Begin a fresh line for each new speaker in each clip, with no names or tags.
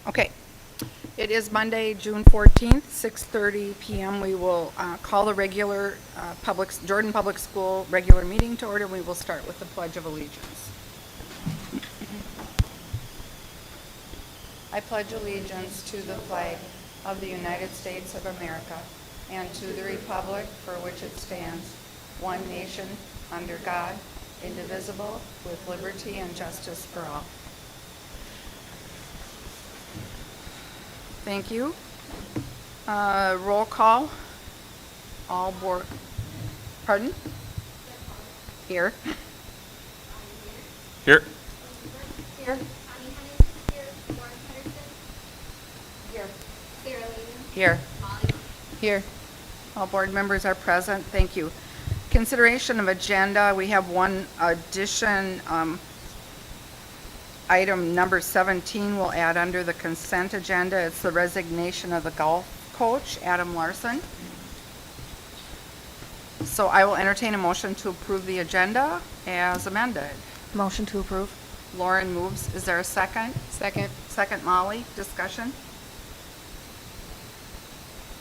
Okay. It is Monday, June 14th, 6:30 PM. We will call the regular Jordan Public School regular meeting to order. We will start with the Pledge of Allegiance. I pledge allegiance to the flag of the United States of America and to the republic for which it stands, one nation, under God, indivisible, with liberty and justice for all. Thank you. Roll call. All board. Pardon? Here.
Here.
Here. Here. Here. Here. All board members are present. Thank you. Consideration of agenda. We have one addition. Item number 17 will add under the consent agenda. It's the resignation of the golf coach, Adam Larson. So I will entertain a motion to approve the agenda as amended.
Motion to approve.
Lauren moves. Is there a second?
Second.
Second, Molly. Discussion?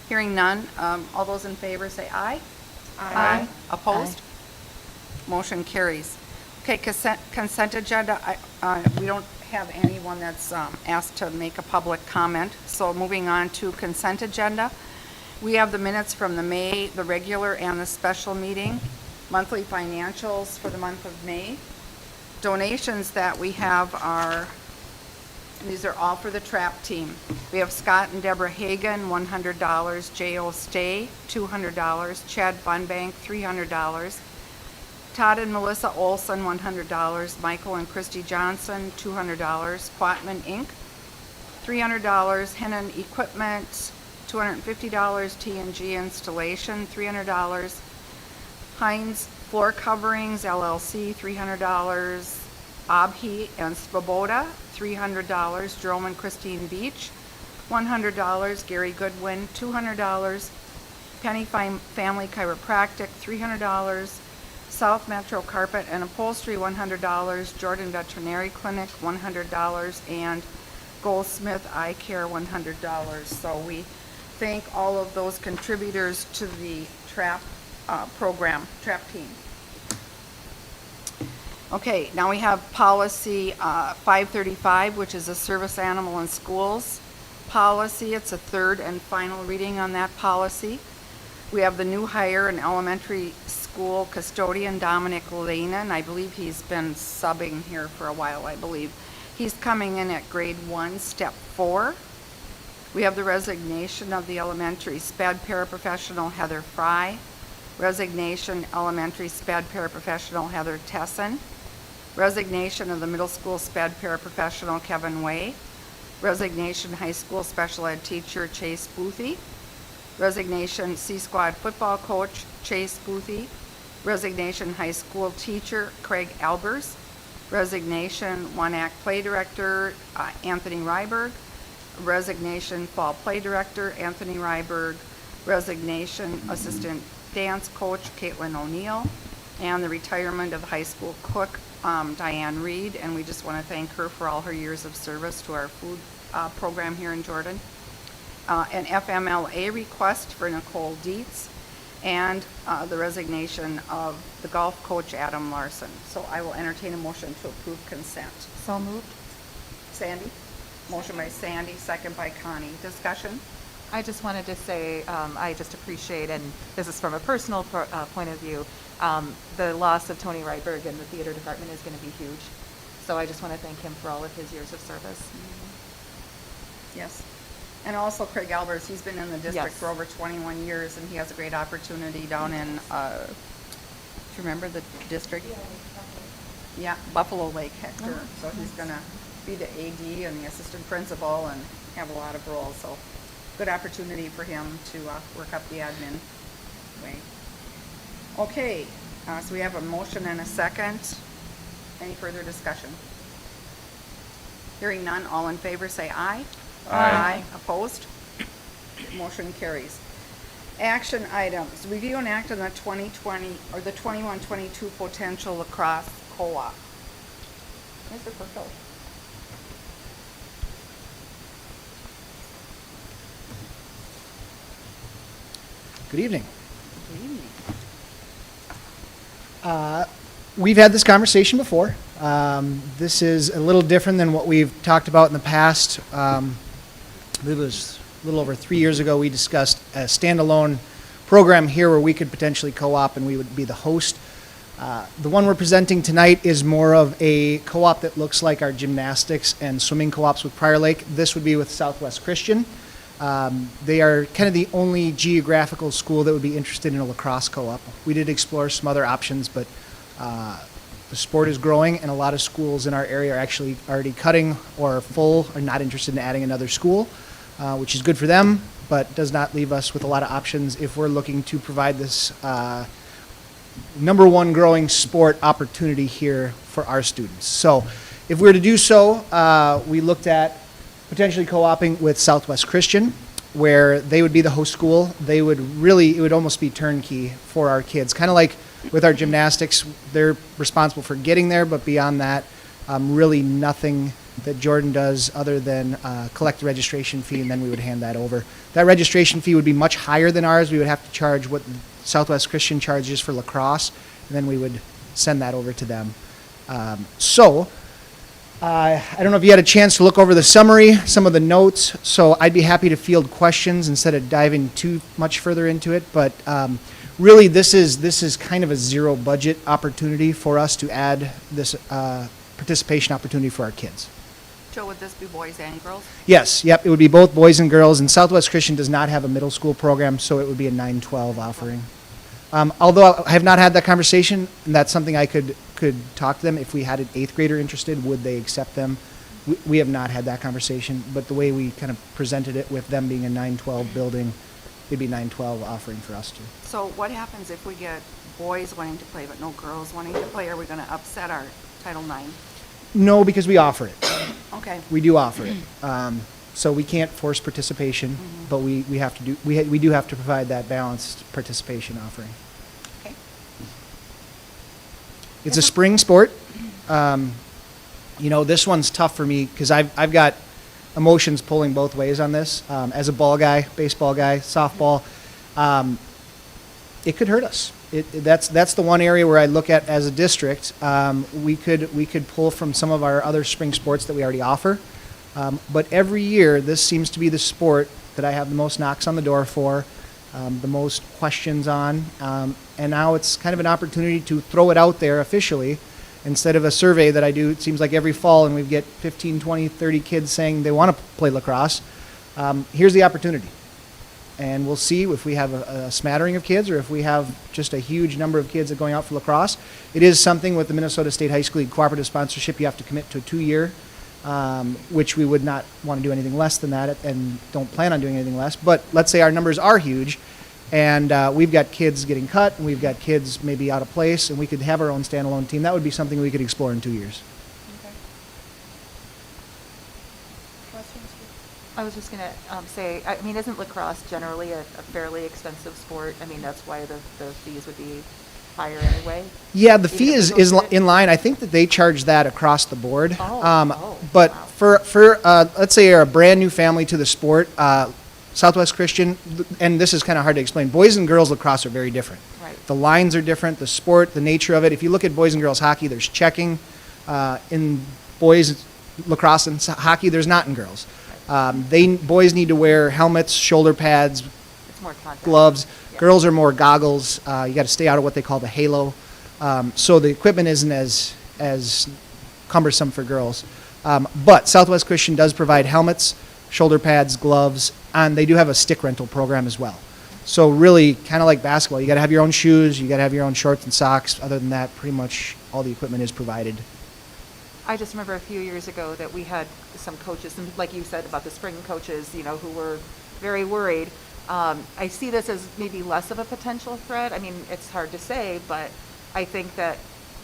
Hearing none. All those in favor say aye.
Aye.
Opposed? Motion carries. Okay, consent agenda. We don't have anyone that's asked to make a public comment. So moving on to consent agenda. We have the minutes from the regular and the special meeting, monthly financials for the month of May. Donations that we have are, these are all for the trap team. We have Scott and Deborah Hagan, $100, J.O. Stay, $200, Chad Bunbank, $300, Todd and Melissa Olson, $100, Michael and Christy Johnson, $200, Quatman Inc., $300, Hennon Equipment, $250, T&G Installation, $300, Heinz Floor Coverings, LLC, $300, Abhi and Svoboda, $300, Jerome and Christine Beach, $100, Gary Goodwin, $200, Penny Family Chiropractic, $300, South Metro Carpet and Upholstery, $100, Jordan Veterinary Clinic, $100, and Goldsmith Eye Care, $100. So we thank all of those contributors to the TRAP program, TRAP team. Okay, now we have policy 535, which is a service animal in schools policy. It's a third and final reading on that policy. We have the new hire in elementary school custodian, Dominic Lanen. I believe he's been subbing here for a while, I believe. He's coming in at grade 1, step 4. We have the resignation of the elementary SPED paraprofessional, Heather Fry. Resignation, elementary SPED paraprofessional, Heather Tesson. Resignation of the middle school SPED paraprofessional, Kevin Way. Resignation, high school special ed teacher, Chase Boothie. Resignation, C-Squad football coach, Chase Boothie. Resignation, high school teacher, Craig Albers. Resignation, one-act play director, Anthony Ryberg. Resignation, fall play director, Anthony Ryberg. Resignation, assistant dance coach, Caitlin O'Neill. And the retirement of high school cook, Diane Reed. And we just want to thank her for all her years of service to our food program here in Jordan. An FMLA request for Nicole Dietz, and the resignation of the golf coach, Adam Larson. So I will entertain a motion to approve consent.
So moved.
Sandy? Motion by Sandy, second by Connie. Discussion?
I just wanted to say I just appreciate, and this is from a personal point of view, the loss of Tony Ryberg in the theater department is going to be huge. So I just want to thank him for all of his years of service.
Mm-hmm. Yes. And also Craig Albers, he's been in the district
Yes.
for over 21 years, and he has a great opportunity down in, do you remember the district? Yeah, Buffalo Lake, Hector. So he's going to be the AD and the assistant principal and have a lot of roles. So good opportunity for him to work up the admin way. Okay, so we have a motion and a second. Any further discussion? Hearing none, all in favor say aye.
Aye.
Opposed? Motion carries. Action items. Review and act on the 2020 or the 21-22 potential lacrosse co-op. Mr. Purcell.
Good evening. We've had this conversation before. This is a little different than what we've talked about in the past. I believe it was a little over 3 years ago we discussed a standalone program here where we could potentially co-op and we would be the host. The one we're presenting tonight is more of a co-op that looks like our gymnastics and swimming co-ops with Prior Lake. This would be with Southwest Christian. They are kind of the only geographical school that would be interested in a lacrosse co-op. We did explore some other options, but the sport is growing, and a lot of schools in our area are actually already cutting or full or not interested in adding another school, which is good for them, but does not leave us with a lot of options if we're looking to provide this number one growing sport opportunity here for our students. So if we were to do so, we looked at potentially co-oping with Southwest Christian, where they would be the host school. They would really, it would almost be turnkey for our kids. Kind of like with our gymnastics, they're responsible for getting there, but beyond that, really nothing that Jordan does other than collect the registration fee, and then we would hand that over. That registration fee would be much higher than ours. We would have to charge what Southwest Christian charges for lacrosse, and then we would send that over to them. I don't know if you had a chance to look over the summary, some of the notes, so I'd be happy to field questions instead of diving too much further into it, but really this is kind of a zero budget opportunity for us to add this participation opportunity for our kids.
Joe, would this be boys and girls?
Yes, yep, it would be both boys and girls, and Southwest Christian does not have a middle school program, so it would be a 9-12 offering. Although I have not had that conversation, and that's something I could talk to them. If we had an 8th grader interested, would they accept them? We have not had that conversation, but the way we kind of presented it with them being a 9-12 building, it'd be 9-12 offering for us too.
So what happens if we get boys wanting to play but no girls wanting to play? Are we going to upset our Title IX?
No, because we offer it.
Okay.
We do offer it. So we can't force participation, but we have to do we do have to provide that balanced participation offering.
Okay.
It's a spring sport. This one's tough for me because I've got emotions pulling both ways on this. As a ball guy, baseball guy, softball, it could hurt us. That's the one area where I look at as a district. We could pull from some of our other spring sports that we already offer. But every year, this seems to be the sport that I have the most knocks on the door for, the most questions on, and now it's kind of an opportunity to throw it out there officially. Instead of a survey that I do, it seems like every fall, and we get 15, 20, 30 kids saying they want to play lacrosse. Here's the opportunity. And we'll see if we have a smattering of kids or if we have just a huge number of kids that are going out for lacrosse. It is something with the Minnesota State High School League cooperative sponsorship. You have to commit to a 2-year, which we would not want to do anything less than that and don't plan on doing anything less. But let's say our numbers are huge and we've got kids getting cut and we've got kids maybe out of place and we could have our own standalone team. That would be something we could explore in 2 years.
Okay. Questions?
I was just going to say, I mean, isn't lacrosse generally a fairly expensive sport? I mean, that's why the fees would be higher anyway.
Yeah, the
Even
fee
if
is
we go to it?
in line. I think that they charge that across the board. But
Wow.
for let's say you're a brand new family to the sport, Southwest Christian, and this is kind of hard to explain, boys and girls lacrosse are very different.
Right.
The lines are different, the sport, the nature of it. If you look at boys and girls hockey, there's checking. In boys lacrosse and hockey, there's not in girls. Boys need to wear helmets, shoulder pads,
It's more contact.
gloves.
Yeah.
Girls are more goggles. You got to stay out of what they call the halo. So the equipment isn't as cumbersome for girls. But Southwest Christian does provide helmets, shoulder pads, gloves, and they do have a stick rental program as well. So really, kind of like basketball, you got to have your own shoes, you got to have your own shorts and socks. Other than that, pretty much all the equipment is provided.
I just remember a few years ago that we had some coaches, and like you said about the spring coaches, who were very worried. I see this as maybe less of a potential threat. I mean, it's hard to say, but I think that,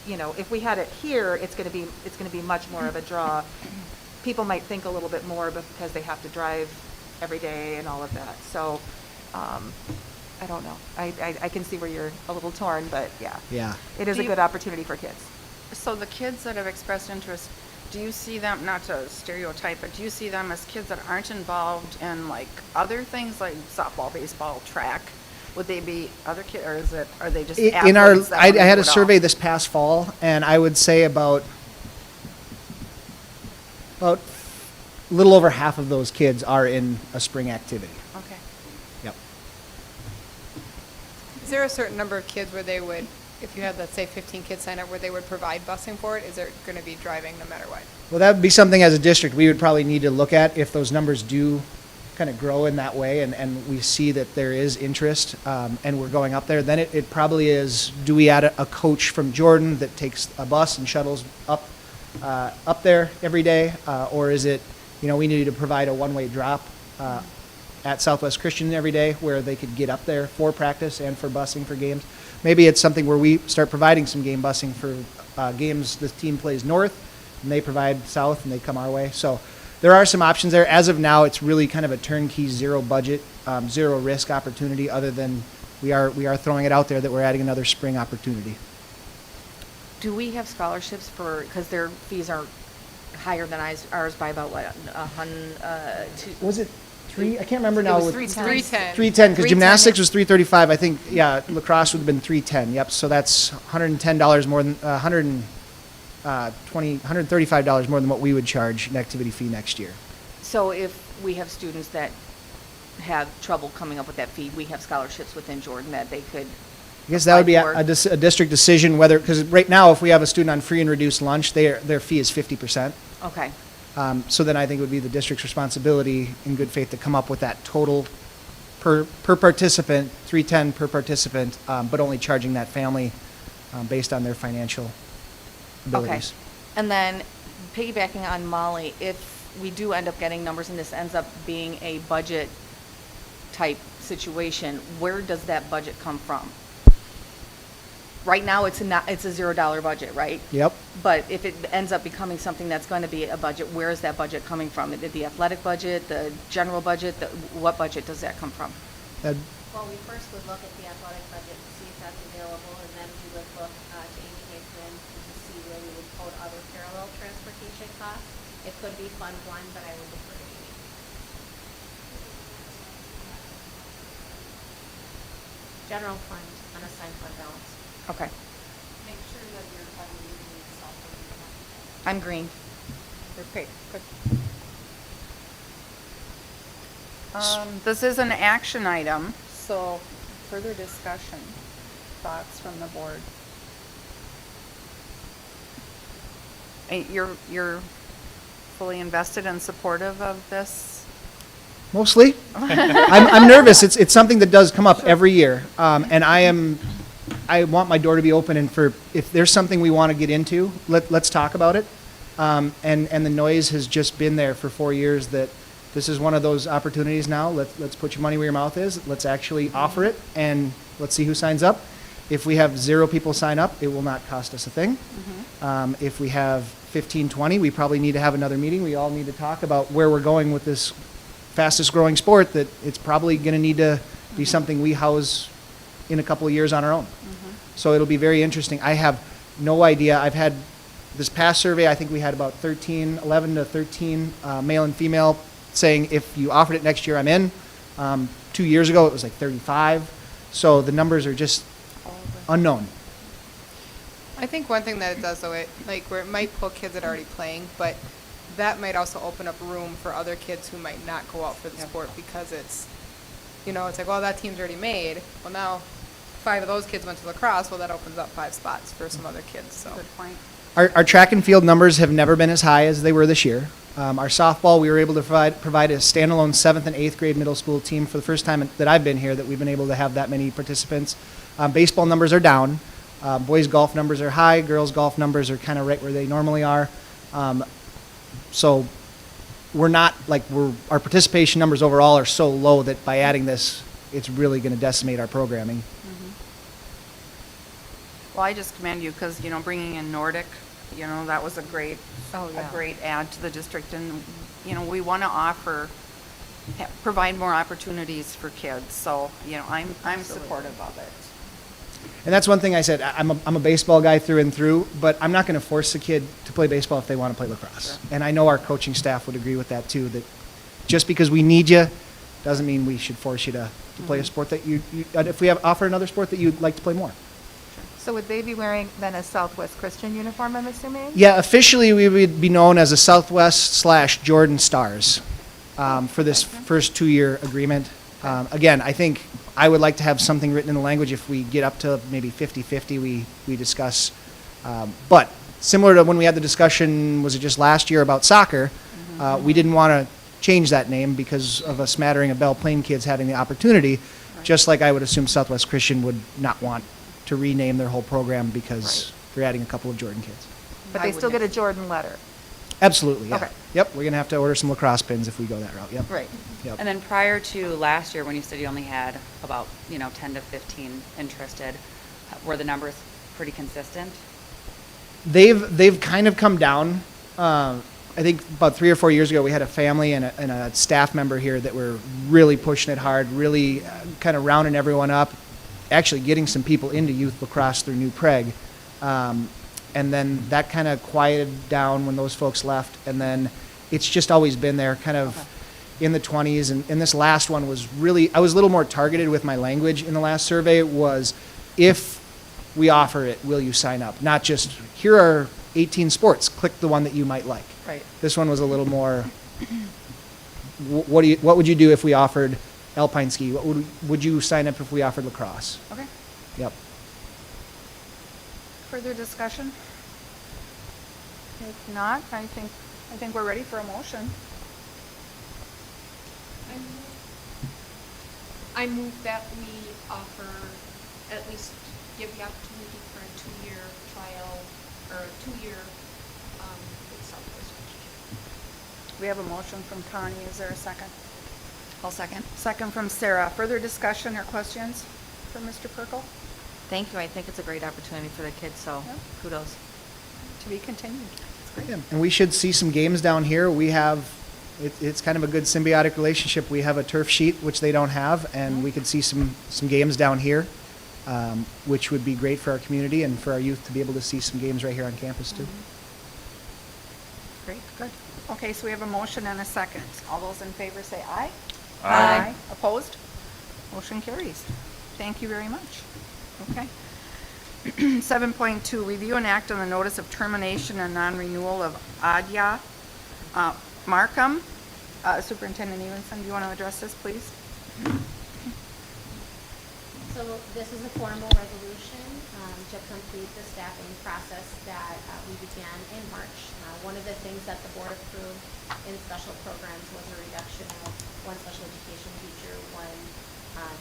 if we had it here, it's going to be much more of a draw. People might think a little bit more because they have to drive every day and all of that. So, I don't know. I can see where you're a little torn, but yeah.
Yeah.
It is
Do
a
you-
good opportunity for kids.
So the kids that have expressed interest, do you see them, not to stereotype, but do you see them as kids that aren't involved in like other things like softball, baseball, track? Would they be other kids, or are they just
In our,
athletes that
I
wanna
had
do
a
it all?
survey this past fall, and I would say about a little over half of those kids are in a spring activity.
Okay.
Yep.
Is there a certain number of kids where they would, if you had, let's say, 15 kids sign up, where they would provide busing for it? Is there going to be driving no matter what?
Well, that would be something as a district we would probably need to look at if those numbers do kind of grow in that way and we see that there is interest and we're going up there. Then it probably is, do we add a coach from Jordan that takes a bus and shuttles up there every day? Or is it, we need to provide a one-way drop at Southwest Christian every day where they could get up there for practice and for busing for games. Maybe it's something where we start providing some game busing for games the team plays north and they provide south and they come our way. So there are some options there. As of now, it's really kind of a turnkey, zero budget, zero risk opportunity, other than we are throwing it out there that we're adding another spring opportunity.
Do we have scholarships for, because their fees are higher than ours by about what,
Was it three? I can't remember
It
now.
was
with-
310.
310, because
310,
gymnastics
yeah.
was 335. I think, yeah, lacrosse would have been 310. Yep. So that's $110 more than $135 more than what we would charge an activity fee next year.
So if we have students that have trouble coming up with that fee, we have scholarships within Jordan that they could.
I guess that would be
apply
a
for?
a district decision whether, because right now if we have a student on free and reduced lunch, their fee is 50%.
Okay,
So then I think it would be the district's responsibility in good faith to come up with that total per participant, 310 per participant, but only charging that family based on their financial
okay.
abilities.
And then piggybacking on Molly, if we do end up getting numbers and this ends up being a budget type situation, where does that budget come from? Right now, it's a $0 budget, right?
Yep.
But if it ends up becoming something that's going to be a budget, where is that budget coming from? The athletic budget, the general budget, what budget does that come from?
Well, we first would look at the athletic budget to see if that's available, and then we would look to Amy Hickman to see where we would code other parallel transportation costs. It could be Fund 1, but I would defer to Amy. General fund, unassigned fund balance.
Okay,
Make sure that you're using the software.
I'm green.
Okay, good.
This is an action item, so further discussion, thoughts from the board. You're fully invested and supportive of this?
Mostly. I'm nervous. It's something that does come up every year, and I want my door to be open. And if there's something we want to get into, let's talk about it. And the noise has just been there for 4 years that this is one of those opportunities now. Let's put your money where your mouth is. Let's actually offer it, and let's see who signs up. If we have 0 people sign up, it will not cost us a thing. If we have 15, 20, we probably need to have another meeting. We all need to talk about where we're going with this fastest growing sport, that it's probably going to need to be something we house in a couple of years on our own. So it'll be very interesting. I have no idea. I've had this past survey, I think we had about 11 to 13 male and female saying if you offered it next year, I'm in. 2 years ago, it was like 35. So the numbers are just unknown.
I think one thing that it does, though, where it might pull kids that are already playing, but that might also open up room for other kids who might not go out for the sport because it's like, well, that team's already made. Well, now 5 of those kids went to lacrosse. Well, that opens up 5 spots for some other kids. So
Good point.
Our track and field numbers have never been as high as they were this year. Our softball, we were able to provide a standalone 7th and 8th grade middle school team for the first time that I've been here that we've been able to have that many participants. Baseball numbers are down. Boys golf numbers are high. Girls golf numbers are kind of right where they normally are. So we're not our participation numbers overall are so low that by adding this, it's really going to decimate our programming.
Well, I just commend you because, bringing in Nordic, that was a great add to the district. And, we want to provide more opportunities for kids. So, I'm supportive of it.
And that's one thing I said. I'm a baseball guy through and through, but I'm not going to force a kid to play baseball if they want to play lacrosse.
Sure.
And I know our coaching staff would agree with that too, that just because we need you Doesn't mean we should force you to play a sport that if we offer another sport that you'd like to play more.
So would they be wearing then a Southwest Christian uniform, I'm assuming?
Yeah, officially we would be known as a Southwest/Jordan Stars for this first 2-year agreement. Again, I think I would like to have something written in the language if we get up to maybe 50-50 we discuss. But similar to when we had the discussion, was it just last year about soccer, we didn't want to change that name because of a smattering of Belle Plaine kids having the opportunity, just like I would assume Southwest Christian would not want to rename their whole program because they're adding a couple of Jordan kids.
But they still get a Jordan letter?
Absolutely, yeah.
Okay.
Yep, we're going to have to order some lacrosse pins if we go that route, yep.
Right.
Yep.
And then prior to last year, when you said you only had about, 10 to 15 interested, were the numbers pretty consistent?
They've kind of come down. I think about 3 or 4 years ago, we had a family and a staff member here that were really pushing it hard, really kind of rounding everyone up, actually getting some people into youth lacrosse through New Prague. And then that kind of quieted down when those folks left. And then it's just always been there, kind of in the 20s. And this last one was really, I was a little more targeted with my language in the last survey, was if we offer it, will you sign up? Not just, here are 18 sports, click the one that you might like.
Right.
This one was a little more, what would you do if we offered alpine ski? What would you sign up if we offered lacrosse?
Okay.
Yep.
Further discussion? If not, I think we're ready for a motion.
I move that we offer, at least give the opportunity for a 2-year trial, or a 2-year with Southwest Christian.
We have a motion from Connie. Is there a second?
I'll second.
Second from Sarah. Further discussion or questions for Mr. Perkel?
Thank you. I think it's a great opportunity for the kids, so
Yeah.
kudos.
To be continued. That's great.
Yeah, and we should see some games down here. We have, it's kind of a good symbiotic relationship. We have a turf sheet, which they don't have, and we could see some games down here, which would be great for our community and for our youth to be able to see some games right here on campus too.
Great, good. Okay, so we have a motion and a second. All those in favor say aye.
Aye.
Opposed? Motion carries. Thank you very much. Okay. 7.2, review and act on the notice of termination and non-renewal of Adya Markham. Superintendent Evenson, do you want to address this, please?
So this is a formal resolution to complete the staffing process that we began in March. One of the things that the board approved in special programs was a reduction of one special education teacher, one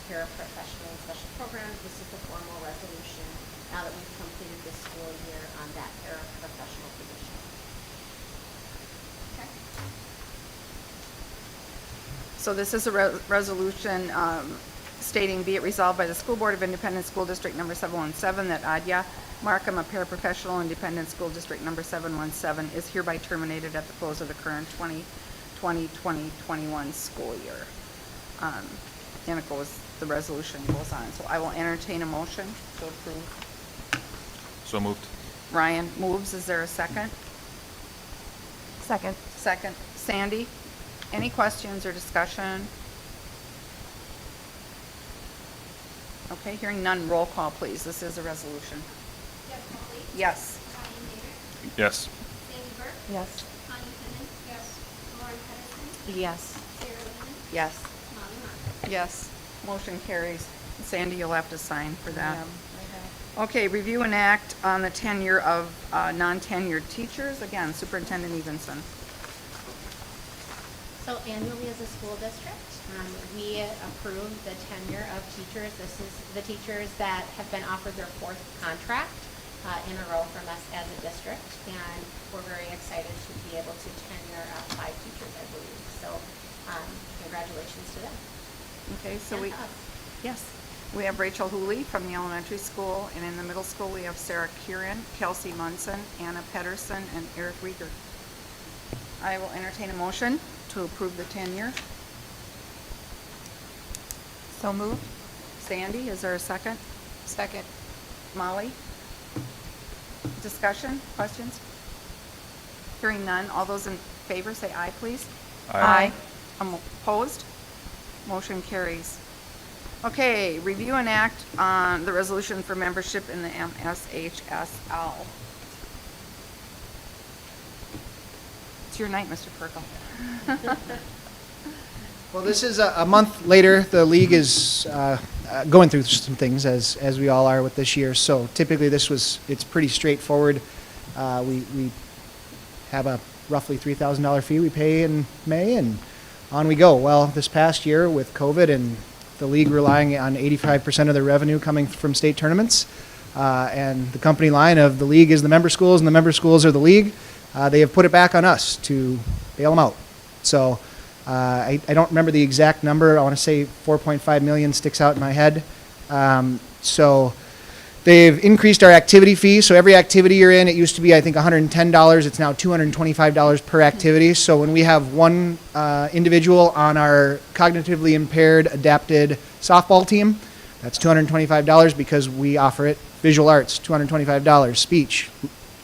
paraprofessional in special programs. This is the formal resolution now that we've completed this school year on that paraprofessional position.
Okay. So this is a resolution stating, be it resolved by the School Board of Independent School District Number 717 that Adya Markham, a paraprofessional Independent School District Number 717, is hereby terminated at the close of the current 2020-2021 school year. And it goes, the resolution goes on. So I will entertain a motion to approve.
So moved.
Ryan moves. Is there a second?
Second.
Second. Sandy, any questions or discussion? Okay, hearing none, roll call, please. This is a resolution.
Deb Holly?
Yes.
Ryan Davis?
Yes.
Sandy Burke?
Yes.
Connie Bennett? Yes. Lauren Patterson?
Yes.
Sarah Lehman?
Yes.
Molly Martin?
Yes.
Motion carries. Sandy, you'll have to sign for that.
Yeah.
Okay, review and act on the tenure of non-tenured teachers. Again, Superintendent Evenson.
So annually as a school district, we approve the tenure of teachers. This is the teachers that have been offered their 4th contract in a row from us as a district. And we're very excited to be able to tenure 5 teachers, I believe. So congratulations to them.
Okay, so
And
we,
to us.
yes, we have Rachel Hooley from the elementary school, and in the middle school, we have Sarah Kieran, Kelsey Munson, Anna Pedersen, and Eric Rieger. I will entertain a motion to approve the tenure.
So moved.
Sandy, is there a second?
Second.
Molly? Discussion, questions? Hearing none, all those in favor say aye, please.
Aye.
Opposed? Motion carries. Okay, review and act on the resolution for membership in the MSHSL. It's your night, Mr. Perkel.
Well, this is a month later. The league is going through some things, as we all are with this year. So typically it's pretty straightforward. We have a roughly $3,000 fee we pay in May, and on we go. Well, this past year with COVID and the league relying on 85% of their revenue coming from state tournaments, and the company line of the league is the member schools and the member schools are the league, they have put it back on us to bail them out. So I don't remember the exact number. I want to say 4.5 million sticks out in my head. So they've increased our activity fee. So every activity you're in, it used to be, I think, $110. It's now $225 per activity. So when we have one individual on our cognitively impaired adapted softball team, that's $225 because we offer it. Visual arts, $225. Speech,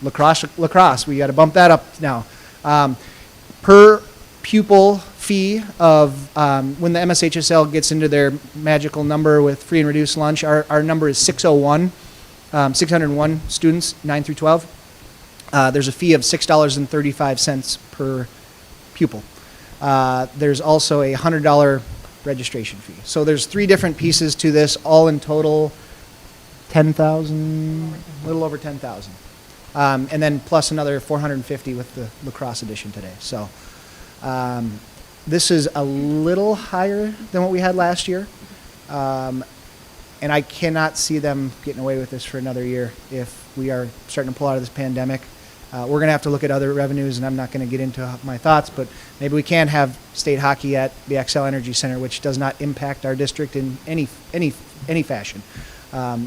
lacrosse, we got to bump that up now. Per pupil fee of when the MSHSL gets into their magical number with free and reduced lunch, our number is 601. 601 students, 9 through 12. There's a fee of $6.35 per pupil. There's also a $100 registration fee. So there's 3 different pieces to this, all in total 10,000, a little over 10,000. And then plus another 450 with the lacrosse edition today. So this is a little higher than what we had last year. And I cannot see them getting away with this for another year if we are starting to pull out of this pandemic. We're going to have to look at other revenues, and I'm not going to get into my thoughts, but maybe we can have state hockey at the Xcel Energy Center, which does not impact our district in any fashion.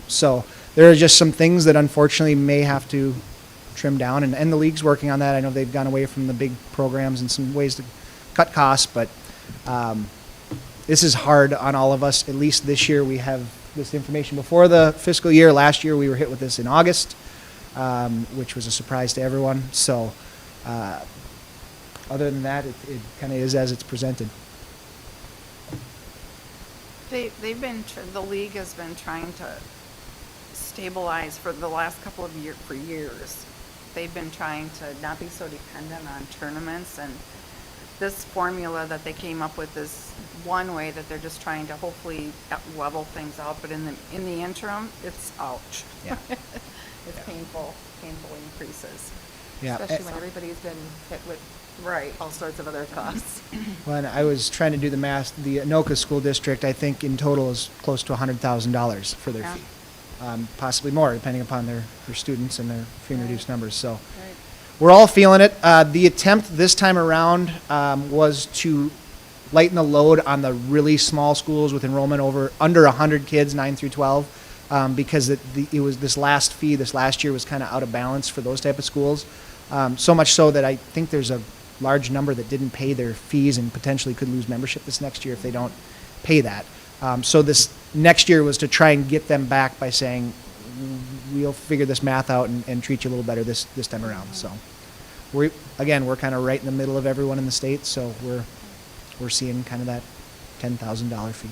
So there are just some things that unfortunately may have to trim down, and the league's working on that. I know they've gone away from the big programs and some ways to cut costs, but this is hard on all of us. At least this year we have this information before the fiscal year. Last year we were hit with this in August, which was a surprise to everyone. So other than that, it kind of is as it's presented.
The league has been trying to stabilize for the last couple of years. They've been trying to not be so dependent on tournaments, and this formula that they came up with is one way that they're just trying to hopefully level things out. But in the interim, it's ouch.
Yeah.
It's painful increases.
Yeah.
Especially when everybody's been hit with all sorts of other costs.
When I was trying to do the math, the Anoka School District, I think in total is close to $100,000 for their
Yeah.
fee. Possibly more, depending upon their students and their free and reduced numbers. So
Right.
we're all feeling it. The attempt this time around was to lighten the load on the really small schools with enrollment under 100 kids, 9 through 12, because it was this last year was kind of out of balance for those type of schools. So much so that I think there's a large number that didn't pay their fees and potentially could lose membership this next year if they don't pay that. So this next year was to try and get them back by saying, we'll figure this math out and treat you a little better this time around. So we're kind of right in the middle of everyone in the state, so we're seeing kind of that $10,000 fee.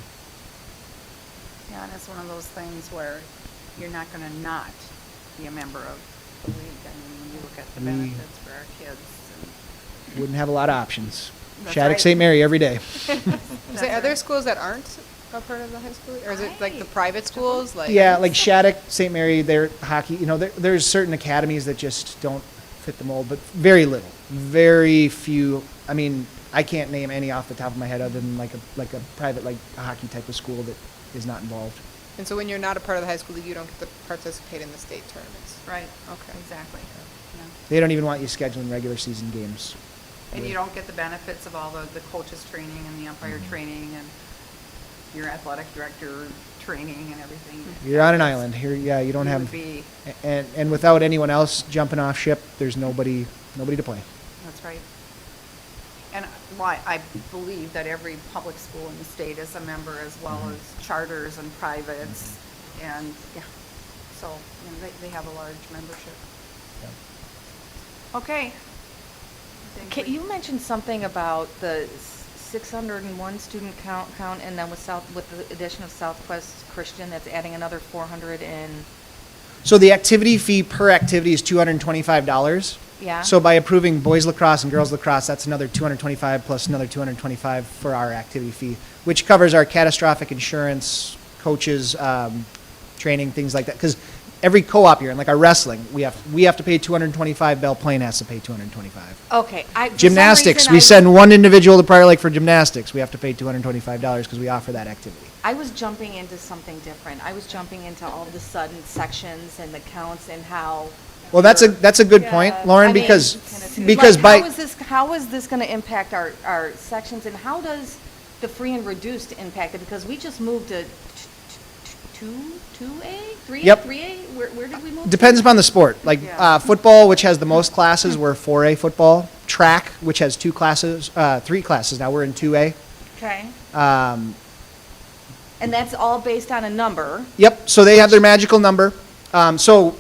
Yeah, and it's one of those things where you're not going to not be a member of the league. I mean, when you look at the benefits for our kids.
Wouldn't have a lot of options.
That's
Shattuck
right.
St. Mary every day.
Is there other schools that aren't a part of the high school? Or is it like the private schools?
Yeah, like Shattuck St. Mary, their hockey, there's certain academies that just don't fit the mold, but very little. Very few. I mean, I can't name any off the top of my head other than like a private, like a hockey type of school that is not involved.
And so when you're not a part of the high school league, you don't get to participate in the state tournaments.
Right.
Okay.
Exactly. Yeah.
They don't even want you scheduling regular season games.
And you don't get the benefits of all the coaches training and the umpire training and your athletic director training and everything.
You're on an island here. Yeah, you don't
You
have,
would be-
and without anyone else jumping off ship, there's nobody to play.
That's right. And I believe that every public school in the state is a member as well as charters and privates. And, yeah, so they have a large membership. Okay.
You mentioned something about the 601 student count, and then with the addition of Southwest Christian, that's adding another 400 and,
So the activity fee per activity is $225.
yeah?
So by approving boys lacrosse and girls lacrosse, that's another 225 plus another 225 for our activity fee, which covers our catastrophic insurance, coaches, training, things like that. Because every co-op year, and like our wrestling, we have to pay 225. Belle Plaine has to pay 225.
Okay. For some
Gymnastics,
reason
we
I-
send one individual to Prior Lake for gymnastics. We have to pay $225 because we offer that activity.
I was jumping into something different. I was jumping into all of the sudden sections and the counts and how.
Well, that's a good point,
Yeah,
Lauren,
I mean,
because
like,
by
how is this going to impact our sections, and how does the free and reduced impact it? Because we just moved to 2A, 3A,
Yep.
3A. Where did we move?
depends upon the sport. Like
Yeah.
football, which has the most classes, we're 4A football. Track, which has 3 classes. Now we're in 2A.
Okay.
Um,
And that's all based on a number.
Yep, so they have their magical number. So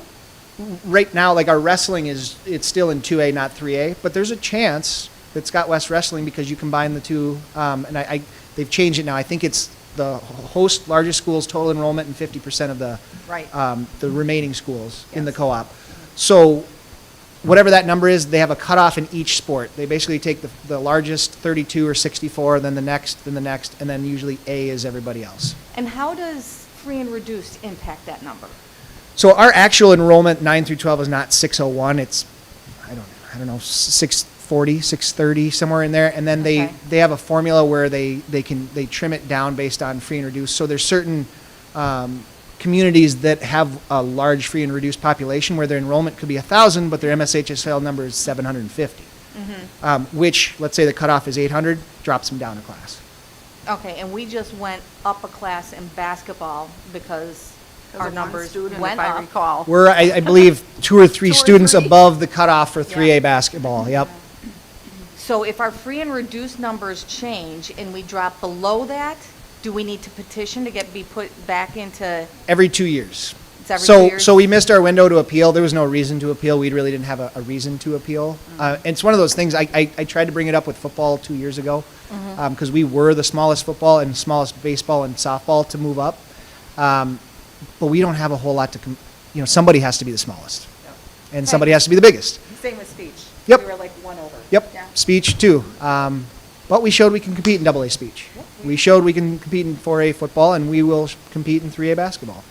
right now, like our wrestling it's still in 2A, not 3A, but there's a chance that Scott West Wrestling, because you combine the two, and they've changed it now. I think it's the host largest schools total enrollment and 50% of
Right.
the remaining schools in the
Yes.
co-op. So whatever that number is, they have a cutoff in each sport. They basically take the largest 32 or 64, then the next, and then usually A is everybody else.
And how does free and reduced impact that number?
So our actual enrollment 9 through 12 is not 601. It's I don't know 640, 630 somewhere in there. And then
Okay.
they have a formula where they trim it down based on free and reduced. So there's certain communities that have a large free and reduced population where their enrollment could be 1,000, but their MSHSL number is 750. Which, let's say the cutoff is 800, drops them down a class.
Okay, and we just went up a class in basketball because our
of one
numbers
student,
went
if I
up.
recall.
We're, I believe, 2 or 3
2 or
students
3?
above the cutoff for 3A
Yeah.
basketball. Yep.
So if our free and reduced numbers change and we drop below that, do we need to petition to be put back into,
Every 2 years.
it's every 2
So,
years?
so we missed our window to appeal. There was no reason to appeal. We really didn't have a reason to appeal. And it's one of those things, I tried to bring it up with football 2 years ago, because we were the smallest football and smallest baseball and softball to move up. But we don't have a whole lot to, somebody has to be the smallest. And somebody has to be the biggest.
Same with speech.
Yep.
We were like one over.
Yep,
Yeah.
speech too. But we showed we can compete in AA speech. We showed we can compete in 4A football, and we will compete in 3A basketball.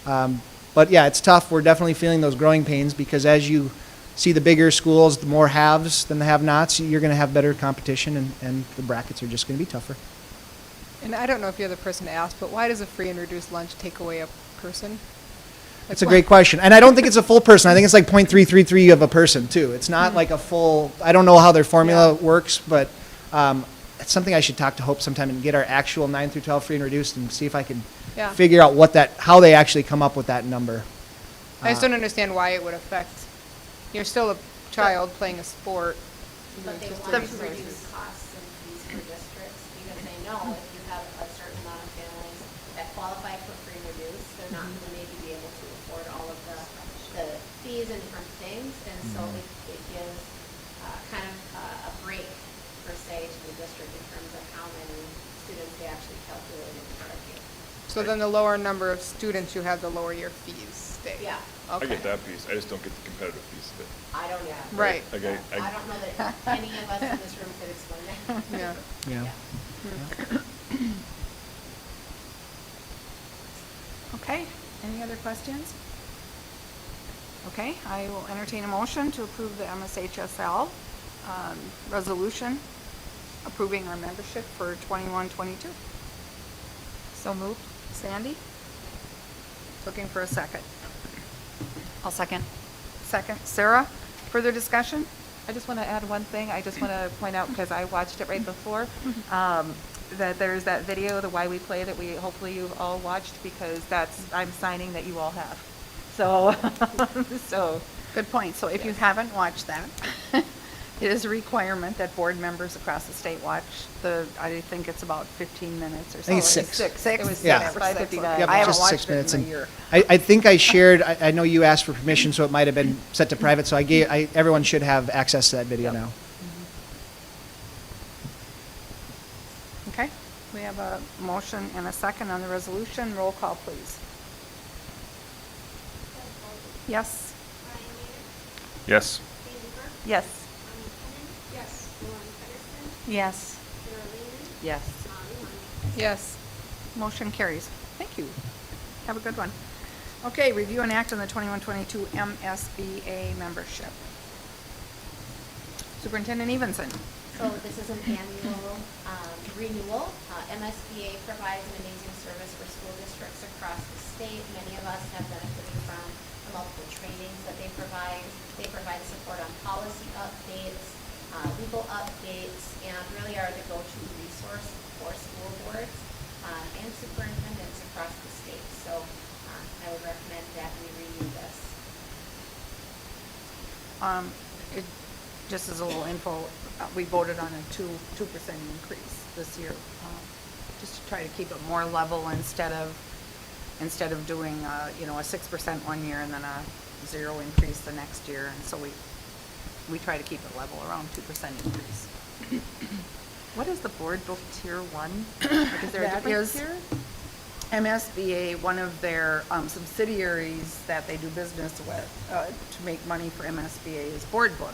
But yeah, it's tough. We're definitely feeling those growing pains because as you see the bigger schools, the more haves than the have-nots, you're going to have better competition, and the brackets are just going to be tougher.
And I don't know if you're the person to ask, but why does a free and reduced lunch take away a person?
That's a great question. And I don't think it's a full person. I think it's like 0.333 of a person, too. It's not like a full, I don't know how their formula works, but it's something I should talk to Hope sometime and get our actual 9 through 12 free and reduced and see if I can
Yeah.
figure out how they actually come up with that number.
I just don't understand why it would affect, you're still a child playing a sport.
But they
Just
want
a-
to reduce costs and fees for districts because they know if you have a certain amount of families that qualify for free and reduced, they're not going to maybe be able to afford all of the fees and different things. And so it gives kind of a break per se to the district in terms of how many students they actually calculate in the curriculum.
So then the lower number of students you have, the lower your fees stay.
Yeah.
I
Okay.
get that piece. I just don't get the competitive piece of it.
I don't, yeah.
Right.
Okay,
I don't know that any of us in this room could explain that.
Yeah.
Yeah.
Okay, any other questions? Okay, I will entertain a motion to approve the MSHSL resolution approving our membership for 21-22. So moved. Sandy? Looking for a second.
I'll second.
Second. Sarah? Further discussion?
I just want to add one thing. I just want to point out, because I watched it right before, that there's that video, the Why We Play, that hopefully you've all watched, because I'm signing that you all have. So, so.
Good point. So if you haven't watched that, it is a requirement that board members across the state watch I think it's about 15 minutes or so.
I think it's 6.
Six.
It was
Yeah.
5:59.
Yep,
I haven't
just
watched
6
it
minutes.
in a
And
year.
I think I shared, I know you asked for permission, so it might have been set to private, so everyone should have access to that video now.
Okay, we have a motion and a second on the resolution. Roll call, please. Yes?
Brian Mayer,
Yes.
Sandy Burke,
Yes.
Tony Pennon,
Yes.
Lauren Pedersen,
Yes.
Sarah Lehman,
Yes.
Molly Lonnie.
Yes.
Motion carries. Thank you. Have a good one. Okay, review and act on the 21-22 MSBA membership. Superintendent Evenson.
So this is an annual renewal. MSBA provides an amazing service for school districts across the state. Many of us have benefited from the multiple trainings that they provide. They provide support on policy updates, legal updates, and really are the go-to resource for school boards and superintendents across the state. So I would recommend that we renew this.
It, just as a little info, we voted on a 2% increase this year, just to try to keep it more level instead of doing, you know, a 6% one year and then a 0 increase the next year. And so we try to keep it level, around 2% increase.
What is the board book tier 1? Like, is there a
That
different
is
tier?
MSBA, one of their subsidiaries that they do business with to make money for MSBA is Board Book.